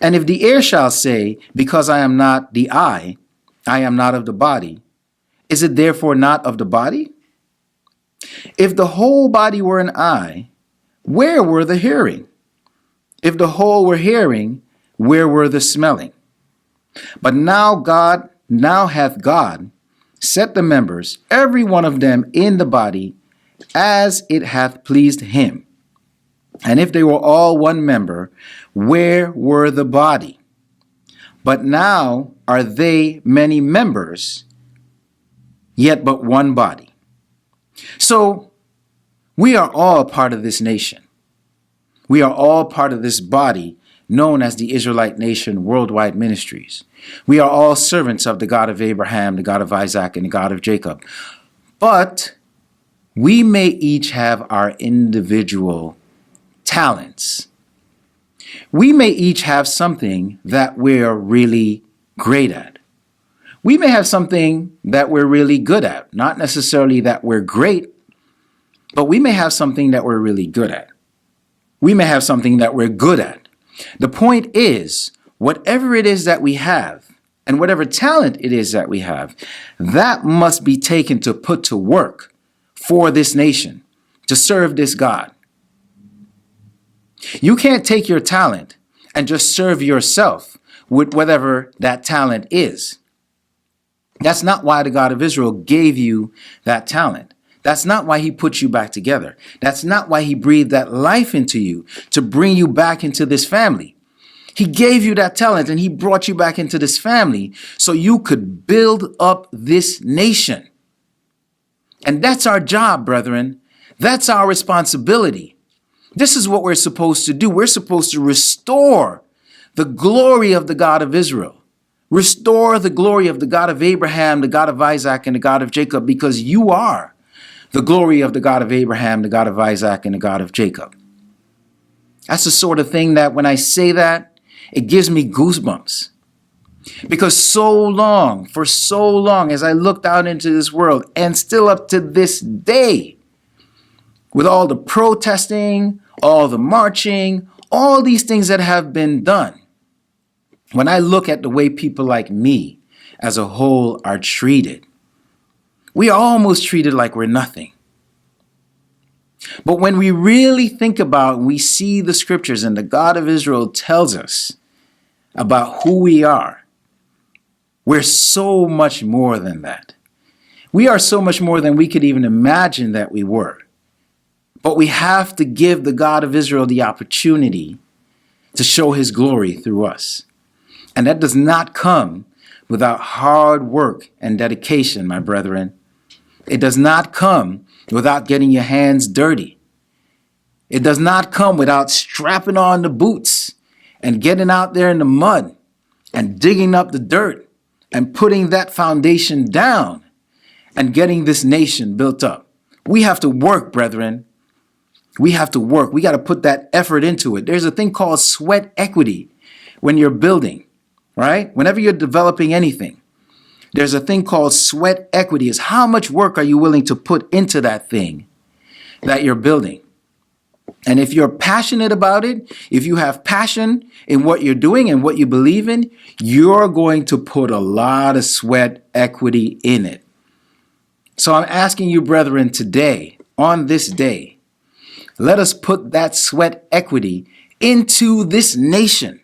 And if the ear shall say, because I am not the eye, I am not of the body, is it therefore not of the body? If the whole body were an eye, where were the hearing? If the whole were hearing, where were the smelling? But now hath God set the members, every one of them in the body, as it hath pleased him. And if they were all one member, where were the body? But now are they many members, yet but one body. So we are all part of this nation. We are all part of this body known as the Israelite Nation Worldwide Ministries. We are all servants of the God of Abraham, the God of Isaac, and the God of Jacob. But we may each have our individual talents. We may each have something that we're really great at. We may have something that we're really good at. Not necessarily that we're great, but we may have something that we're really good at. We may have something that we're good at. The point is, whatever it is that we have, and whatever talent it is that we have, that must be taken to put to work for this nation, to serve this God. You can't take your talent and just serve yourself with whatever that talent is. That's not why the God of Israel gave you that talent. That's not why he put you back together. That's not why he breathed that life into you to bring you back into this family. He gave you that talent and he brought you back into this family so you could build up this nation. And that's our job, brethren. That's our responsibility. This is what we're supposed to do. We're supposed to restore the glory of the God of Israel. Restore the glory of the God of Abraham, the God of Isaac, and the God of Jacob, because you are the glory of the God of Abraham, the God of Isaac, and the God of Jacob. That's the sort of thing that when I say that, it gives me goosebumps. Because for so long, as I looked out into this world, and still up to this day, with all the protesting, all the marching, all these things that have been done, when I look at the way people like me as a whole are treated, we are almost treated like we're nothing. But when we really think about and we see the scriptures and the God of Israel tells us about who we are, we're so much more than that. We are so much more than we could even imagine that we were. But we have to give the God of Israel the opportunity to show his glory through us. And that does not come without hard work and dedication, my brethren. It does not come without getting your hands dirty. It does not come without strapping on the boots and getting out there in the mud and digging up the dirt and putting that foundation down and getting this nation built up. We have to work, brethren. We have to work. We got to put that effort into it. There's a thing called sweat equity when you're building, right? Whenever you're developing anything, there's a thing called sweat equity. Is how much work are you willing to put into that thing that you're building? And if you're passionate about it, if you have passion in what you're doing and what you believe in, you're going to put a lot of sweat equity in it. So I'm asking you, brethren, today, on this day, let us put that sweat equity into this nation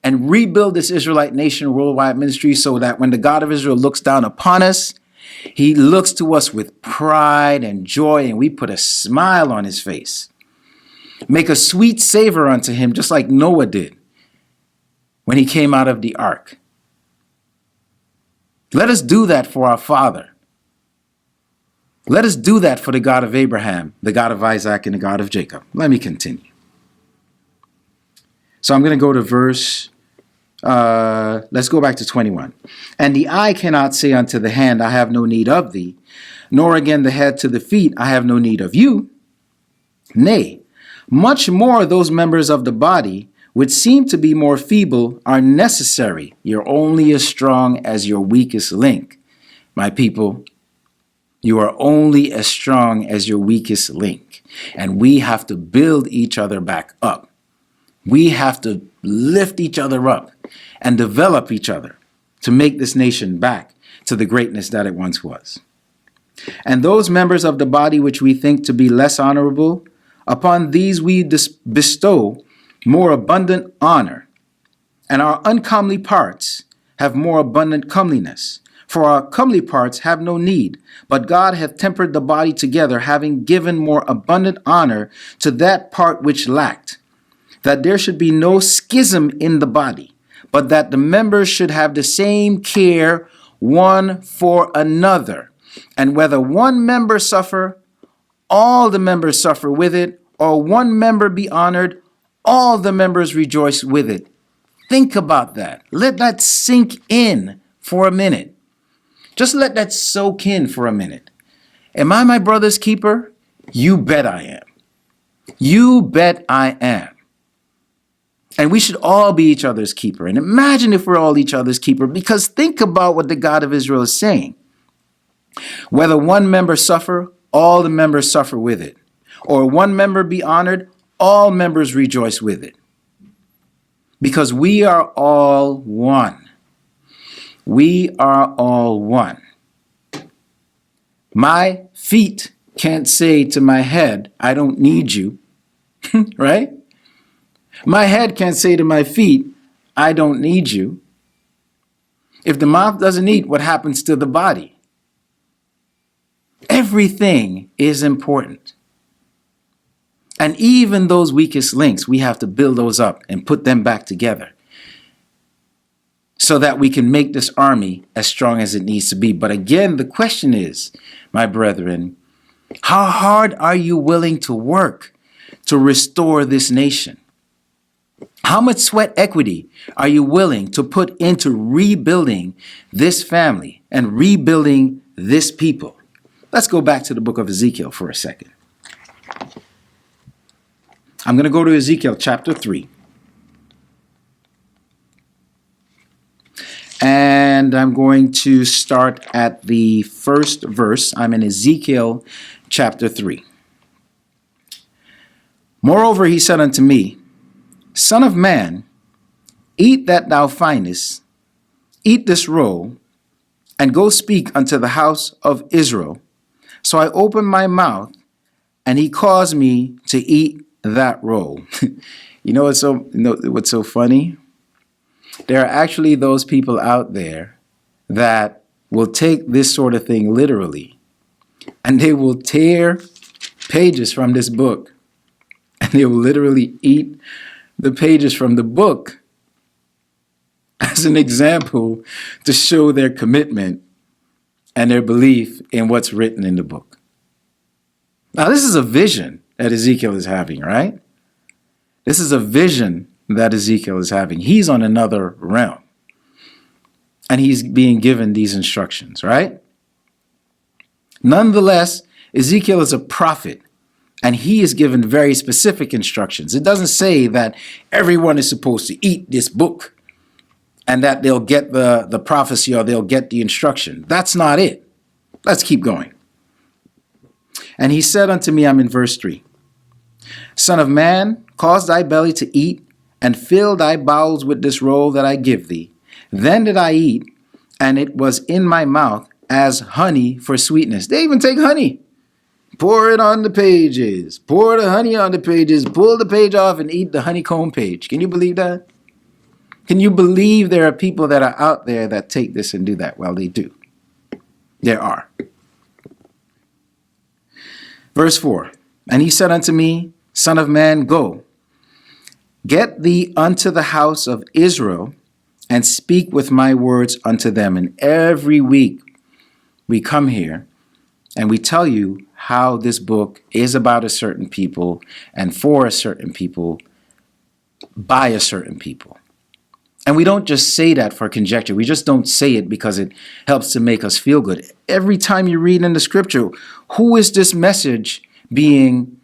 and rebuild this Israelite nation worldwide ministry so that when the God of Israel looks down upon us, he looks to us with pride and joy, and we put a smile on his face. Make a sweet savor unto him, just like Noah did when he came out of the ark. Let us do that for our Father. Let us do that for the God of Abraham, the God of Isaac, and the God of Jacob. Let me continue. So I'm going to go to let's go back to 21. And the eye cannot say unto the hand, I have no need of thee, nor again the head to the feet, I have no need of you. Nay, much more those members of the body which seem to be more feeble are necessary. You're only as strong as your weakest link, my people. You are only as strong as your weakest link. And we have to build each other back up. We have to lift each other up and develop each other to make this nation back to the greatness that it once was. And those members of the body which we think to be less honorable, upon these we bestow more abundant honor. And our uncomely parts have more abundant comeliness. For our comely parts have no need, but God hath tempered the body together, having given more abundant honor to that part which lacked, that there should be no schism in the body, but that the members should have the same care one for another. And whether one member suffer, all the members suffer with it, or one member be honored, all the members rejoice with it. Think about that. Let that sink in for a minute. Just let that soak in for a minute. Am I my brother's keeper? You bet I am. You bet I am. And we should all be each other's keeper. And imagine if we're all each other's keeper, because think about what the God of Israel is saying. Whether one member suffer, all the members suffer with it. Or one member be honored, all members rejoice with it. Because we are all one. We are all one. My feet can't say to my head, I don't need you, right? My head can't say to my feet, I don't need you. If the mouth doesn't eat, what happens to the body? Everything is important. And even those weakest links, we have to build those up and put them back together, so that we can make this army as strong as it needs to be. But again, the question is, my brethren, how hard are you willing to work to restore this nation? How much sweat equity are you willing to put into rebuilding this family and rebuilding this people? Let's go back to the book of Ezekiel for a second. I'm going to go to Ezekiel chapter 3. And I'm going to start at the first verse. I'm in Ezekiel chapter 3. Moreover, he said unto me, Son of man, eat that thou findest, eat this roll, and go speak unto the house of Israel. So I opened my mouth and he caused me to eat that roll. What's so funny? There are actually those people out there that will take this sort of thing literally, and they will tear pages from this book, and they will literally eat the pages from the book as an example to show their commitment and their belief in what's written in the book. Now, this is a vision that Ezekiel is having, right? This is a vision that Ezekiel is having. He's on another realm, and he's being given these instructions, right? Nonetheless, Ezekiel is a prophet, and he is given very specific instructions. It doesn't say that everyone is supposed to eat this book and that they'll get the prophecy or they'll get the instruction. That's not it. Let's keep going. And he said unto me, I'm in verse 3, Son of man, cause thy belly to eat, and fill thy bowels with this roll that I give thee. Then did I eat, and it was in my mouth as honey for sweetness. They even take honey. Pour it on the pages. Pour the honey on the pages. Pull the page off and eat the honeycomb page. Can you believe that? Can you believe there are people that are out there that take this and do that? Well, they do. There are. Verse 4, and he said unto me, Son of man, go, get thee unto the house of Israel, and speak with my words unto them. And every week we come here and we tell you how this book is about a certain people and for a certain people, by a certain people. And we don't just say that for conjecture. We just don't say it because it helps to make us feel good. Every time you read in the scripture, who is this message being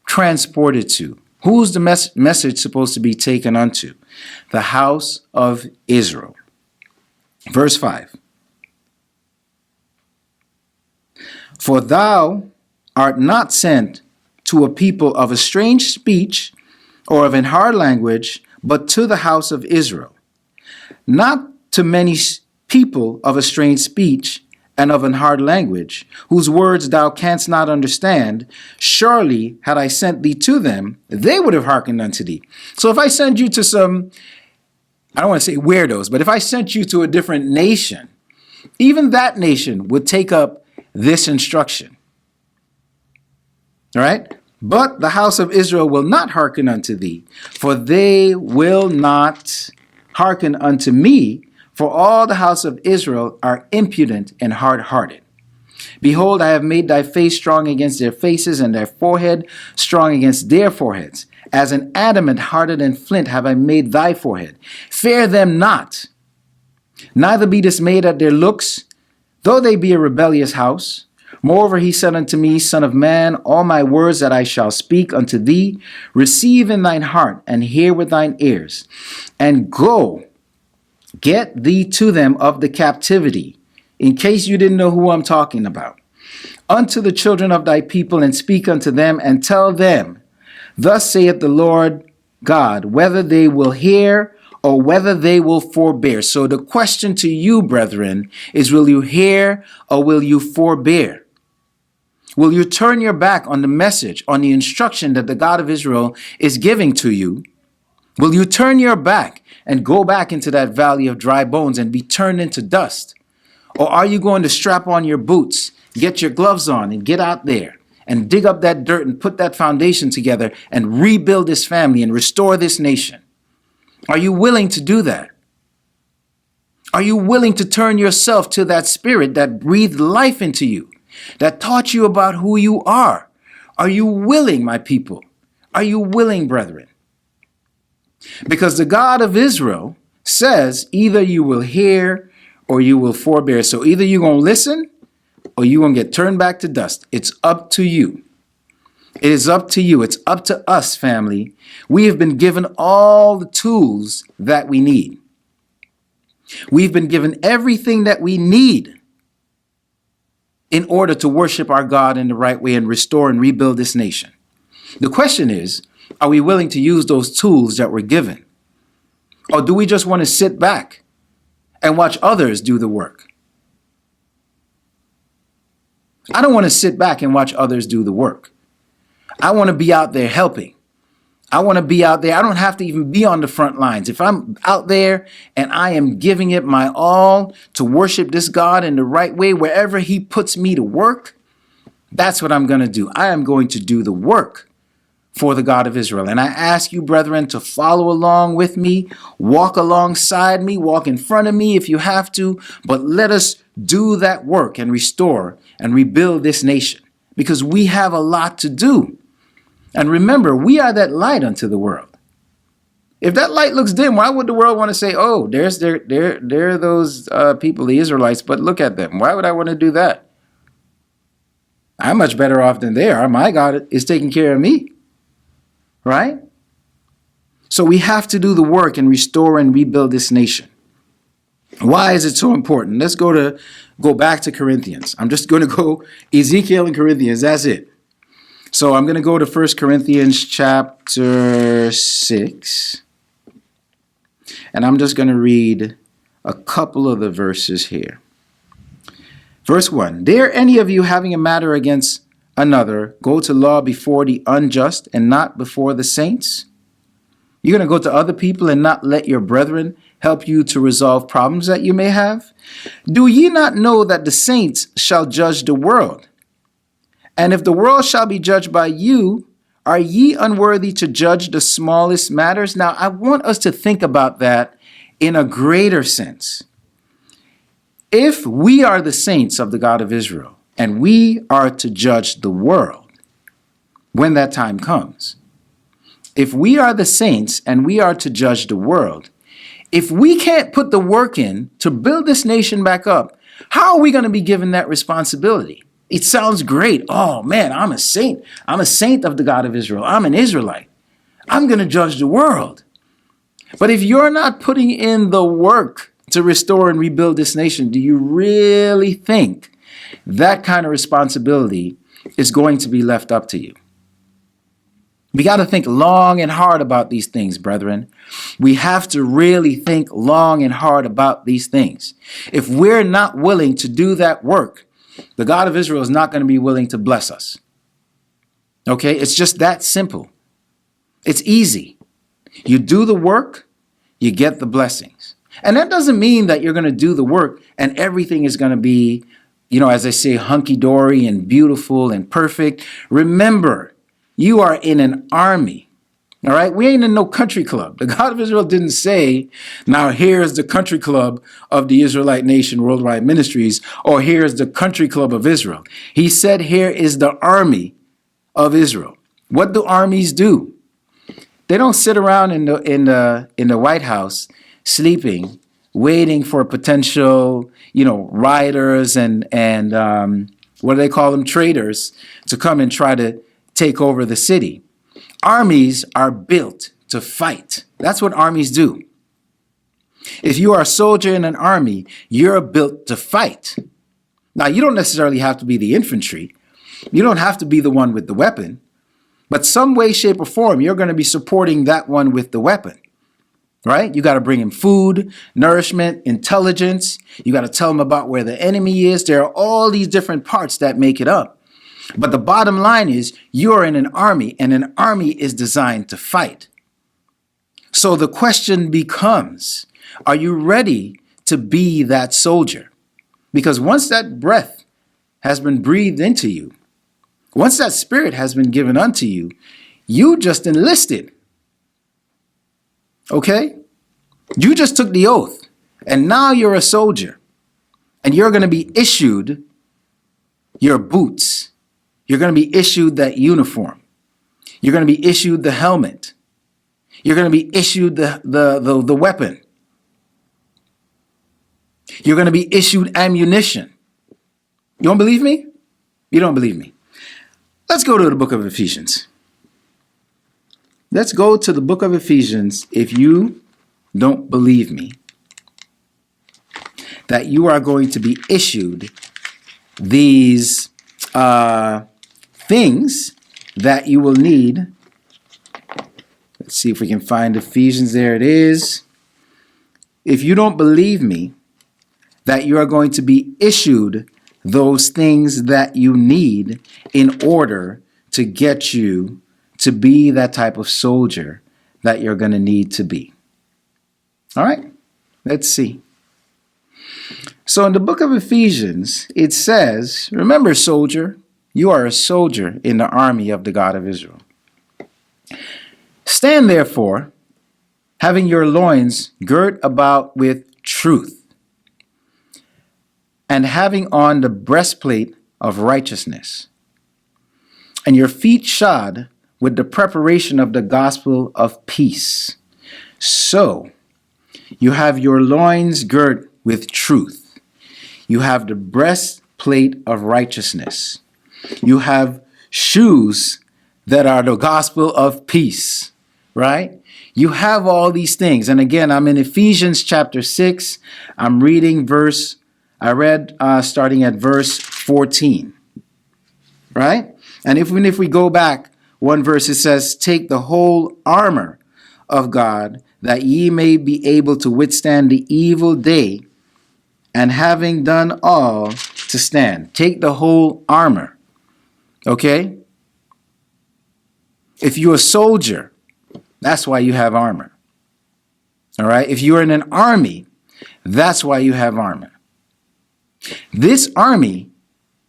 transported to? Who's the message supposed to be taken unto? The house of Israel. Verse 5. For thou art not sent to a people of a strange speech or of an hard language, but to the house of Israel. Not to many people of a strange speech and of an hard language, whose words thou canst not understand. Surely, had I sent thee to them, they would have hearkened unto thee. So if I send you to some, I don't want to say weirdos, but if I sent you to a different nation, even that nation would take up this instruction. All right? But the house of Israel will not hearken unto thee, for they will not hearken unto me, for all the house of Israel are impudent and hard-hearted. Behold, I have made thy face strong against their faces, and thy forehead strong against their foreheads. As an adamant harder than flint have I made thy forehead. Fear them not, neither be dismayed at their looks, though they be a rebellious house. Moreover, he said unto me, Son of man, all my words that I shall speak unto thee, receive in thine heart, and hear with thine ears, and go, get thee to them of the captivity, in case you didn't know who I'm talking about, unto the children of thy people, and speak unto them, and tell them, Thus saith the Lord God, whether they will hear or whether they will forbear. So the question to you, brethren, is will you hear or will you forbear? Will you turn your back on the message, on the instruction that the God of Israel is giving to you? Will you turn your back and go back into that valley of dry bones and be turned into dust? Or are you going to strap on your boots, get your gloves on, and get out there and dig up that dirt and put that foundation together and rebuild this family and restore this nation? Are you willing to do that? Are you willing to turn yourself to that spirit that breathed life into you, that taught you about who you are? Are you willing, my people? Are you willing, brethren? Because the God of Israel says either you will hear or you will forbear. So either you're going to listen or you're going to get turned back to dust. It's up to you. It is up to you. It's up to us, family. We have been given all the tools that we need. We've been given everything that we need in order to worship our God in the right way and restore and rebuild this nation. The question is, are we willing to use those tools that we're given? Or do we just want to sit back and watch others do the work? I don't want to sit back and watch others do the work. I want to be out there helping. I want to be out there. I don't have to even be on the front lines. If I'm out there and I am giving it my all to worship this God in the right way, wherever he puts me to work, that's what I'm going to do. I am going to do the work for the God of Israel. And I ask you, brethren, to follow along with me, walk alongside me, walk in front of me if you have to, but let us do that work and restore and rebuild this nation, because we have a lot to do. And remember, we are that light unto the world. If that light looks dim, why would the world want to say, oh, there are those people, the Israelites, but look at them. Why would I want to do that? I'm much better off than they are. My God is taking care of me. Right? So we have to do the work and restore and rebuild this nation. Why is it so important? Let's go back to Corinthians. I'm just going to go Ezekiel and Corinthians. That's it. So I'm going to go to 1 Corinthians chapter 6. And I'm just going to read a couple of the verses here. Verse 1. Dare any of you having a matter against another go to law before the unjust and not before the saints? You're going to go to other people and not let your brethren help you to resolve problems that you may have? Do ye not know that the saints shall judge the world? And if the world shall be judged by you, are ye unworthy to judge the smallest matters? Now, I want us to think about that in a greater sense. If we are the saints of the God of Israel, and we are to judge the world when that time comes, if we are the saints and we are to judge the world, if we can't put the work in to build this nation back up, how are we going to be given that responsibility? It sounds great. Oh man, I'm a saint. I'm a saint of the God of Israel. I'm an Israelite. I'm going to judge the world. But if you're not putting in the work to restore and rebuild this nation, do you really think that kind of responsibility is going to be left up to you? We got to think long and hard about these things, brethren. We have to really think long and hard about these things. If we're not willing to do that work, the God of Israel is not going to be willing to bless us. Okay? It's just that simple. It's easy. You do the work, you get the blessings. And that doesn't mean that you're going to do the work and everything is going to be, as I say, hunky-dory and beautiful and perfect. Remember, you are in an army. All right, we ain't in no country club. The God of Israel didn't say, now here's the country club of the Israelite nation, Worldwide Ministries, or here's the country club of Israel. He said, here is the army of Israel. What do armies do? They don't sit around in the White House sleeping, waiting for potential, rioters and what do they call them, traitors, to come and try to take over the city. Armies are built to fight. That's what armies do. If you are a soldier in an army, you're built to fight. Now, you don't necessarily have to be the infantry. You don't have to be the one with the weapon. But some way, shape, or form, you're going to be supporting that one with the weapon. Right? You got to bring him food, nourishment, intelligence. You got to tell him about where the enemy is. There are all these different parts that make it up. But the bottom line is you're in an army, and an army is designed to fight. So the question becomes, are you ready to be that soldier? Because once that breath has been breathed into you, once that spirit has been given unto you, you just enlisted. Okay? You just took the oath, and now you're a soldier, and you're going to be issued your boots. You're going to be issued that uniform. You're going to be issued the helmet. You're going to be issued the weapon. You're going to be issued ammunition. You don't believe me? You don't believe me. Let's go to the book of Ephesians. Let's go to the book of Ephesians if you don't believe me that you are going to be issued these things that you will need. Let's see if we can find Ephesians. There it is. If you don't believe me that you are going to be issued those things that you need in order to get you to be that type of soldier that you're going to need to be. All right, let's see. So in the book of Ephesians, it says, remember, soldier, you are a soldier in the army of the God of Israel. Stand therefore, having your loins girt about with truth, and having on the breastplate of righteousness, and your feet shod with the preparation of the gospel of peace. So, you have your loins girt with truth. You have the breastplate of righteousness. You have shoes that are the gospel of peace, right? You have all these things. And again, I'm in Ephesians chapter 6. I'm reading starting at verse 14, right? And even if we go back one verse, it says, take the whole armor of God, that ye may be able to withstand the evil day, and having done all, to stand. Take the whole armor. Okay? If you're a soldier, that's why you have armor. All right? If you're in an army, that's why you have armor. This army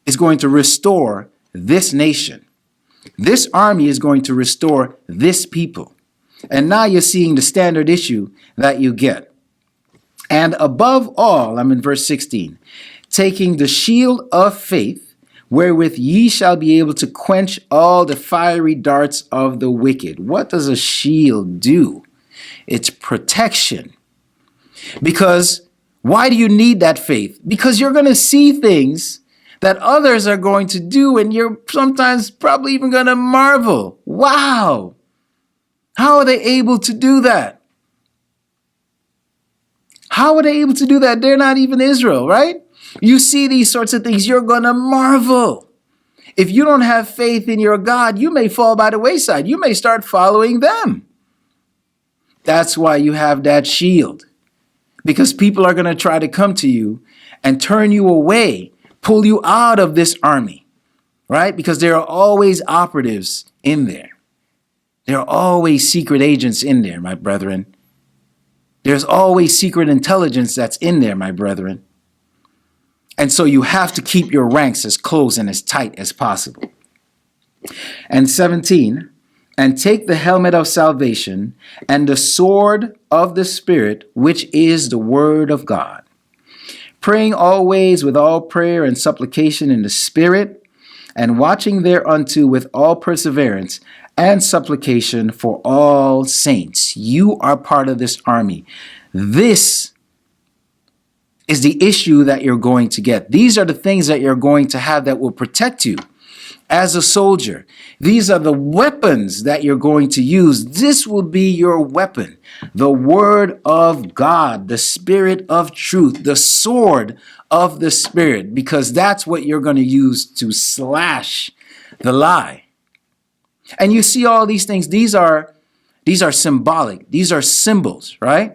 is going to restore this nation. This army is going to restore this people. And now you're seeing the standard issue that you get. And above all, I'm in verse 16, taking the shield of faith, wherewith ye shall be able to quench all the fiery darts of the wicked. What does a shield do? It's protection. Because why do you need that faith? Because you're going to see things that others are going to do, and you're sometimes probably even going to marvel. Wow! How are they able to do that? How are they able to do that? They're not even Israel, right? You see these sorts of things, you're going to marvel. If you don't have faith in your God, you may fall by the wayside. You may start following them. That's why you have that shield. Because people are going to try to come to you and turn you away, pull you out of this army, right? Because there are always operatives in there. There are always secret agents in there, my brethren. There's always secret intelligence that's in there, my brethren. And so you have to keep your ranks as close and as tight as possible. And 17, and take the helmet of salvation and the sword of the Spirit, which is the word of God, praying always with all prayer and supplication in the Spirit, and watching thereunto with all perseverance and supplication for all saints. You are part of this army. This is the issue that you're going to get. These are the things that you're going to have that will protect you as a soldier. These are the weapons that you're going to use. This will be your weapon. The word of God, the Spirit of truth, the sword of the Spirit, because that's what you're going to use to slash the lie. And you see all these things. These are symbolic. These are symbols, right?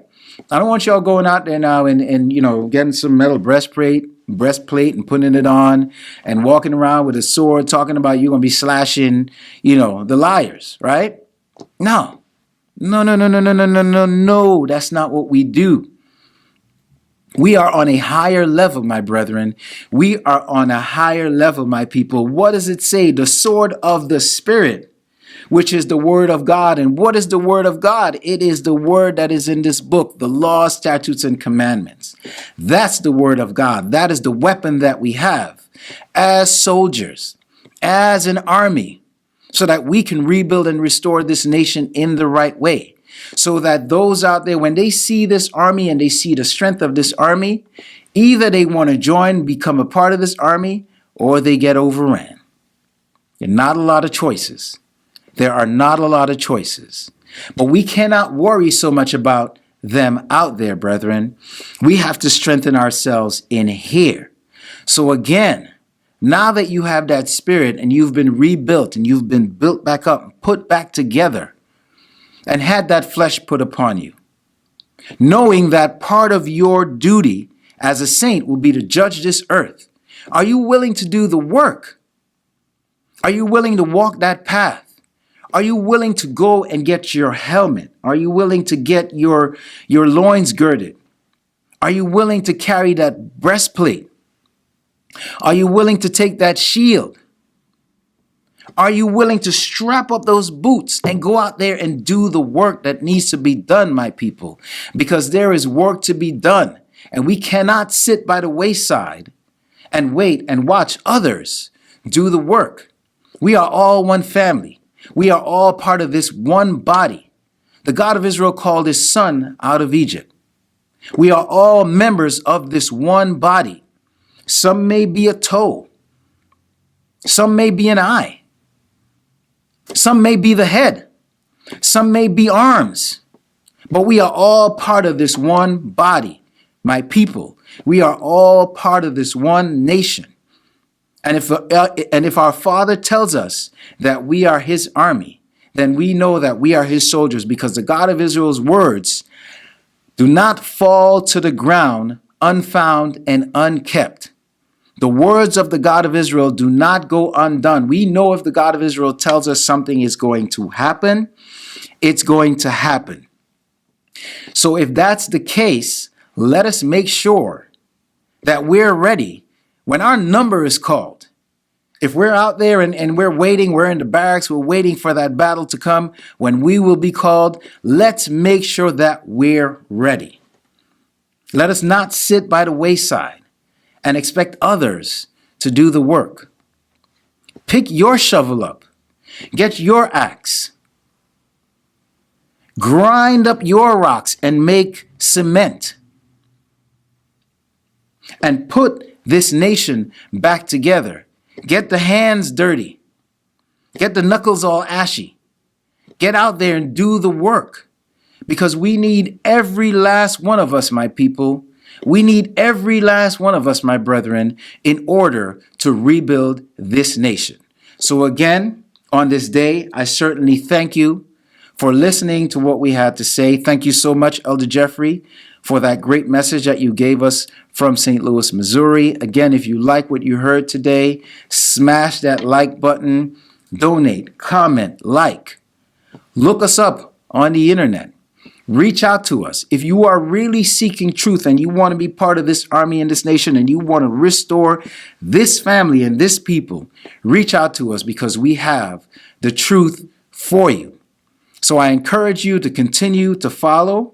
I don't want y'all going out there now and getting some metal breastplate and putting it on and walking around with a sword talking about you're going to be slashing, the liars, right? No. That's not what we do. We are on a higher level, my brethren. We are on a higher level, my people. What does it say? The sword of the Spirit, which is the word of God. And what is the word of God? It is the word that is in this book, the laws, statutes, and commandments. That's the word of God. That is the weapon that we have as soldiers, as an army, so that we can rebuild and restore this nation in the right way. So that those out there, when they see this army and they see the strength of this army, either they want to join, become a part of this army, or they get overran. There are not a lot of choices. There are not a lot of choices. But we cannot worry so much about them out there, brethren. We have to strengthen ourselves in here. So again, now that you have that spirit and you've been rebuilt and you've been built back up, put back together, and had that flesh put upon you, knowing that part of your duty as a saint will be to judge this earth, are you willing to do the work? Are you willing to walk that path? Are you willing to go and get your helmet? Are you willing to get your loins girded? Are you willing to carry that breastplate? Are you willing to take that shield? Are you willing to strap up those boots and go out there and do the work that needs to be done, my people? Because there is work to be done, and we cannot sit by the wayside and wait and watch others do the work. We are all one family. We are all part of this one body. The God of Israel called his son out of Egypt. We are all members of this one body. Some may be a toe. Some may be an eye. Some may be the head. Some may be arms. But we are all part of this one body, my people. We are all part of this one nation. And if our Father tells us that we are his army, then we know that we are his soldiers, because the God of Israel's words do not fall to the ground unfound and unkept. The words of the God of Israel do not go undone. We know if the God of Israel tells us something is going to happen, it's going to happen. So if that's the case, let us make sure that we're ready when our number is called. If we're out there and we're waiting, we're in the barracks, we're waiting for that battle to come, when we will be called, let's make sure that we're ready. Let us not sit by the wayside and expect others to do the work. Pick your shovel up. Get your axe. Grind up your rocks and make cement. And put this nation back together. Get the hands dirty. Get the knuckles all ashy. Get out there and do the work. Because we need every last one of us, my people. We need every last one of us, my brethren, in order to rebuild this nation. So again, on this day, I certainly thank you for listening to what we had to say. Thank you so much, Elder Jeffrey, for that great message that you gave us from St. Louis, Missouri. Again, if you like what you heard today, smash that like button, donate, comment, like. Look us up on the internet. Reach out to us. If you are really seeking truth and you want to be part of this army and this nation and you want to restore this family and this people, reach out to us, because we have the truth for you. So I encourage you to continue to follow.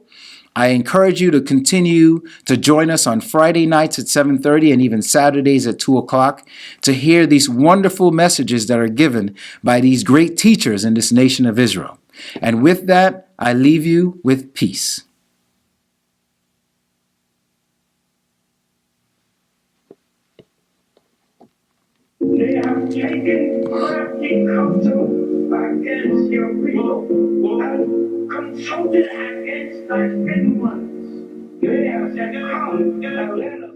I encourage you to continue to join us on Friday nights at 7:30 and even Saturdays at 2 o'clock to hear these wonderful messages that are given by these great teachers in this nation of Israel. And with that, I leave you with peace. They have taken crafty counsel against your people and consulted against thy hidden ones. They have said, come,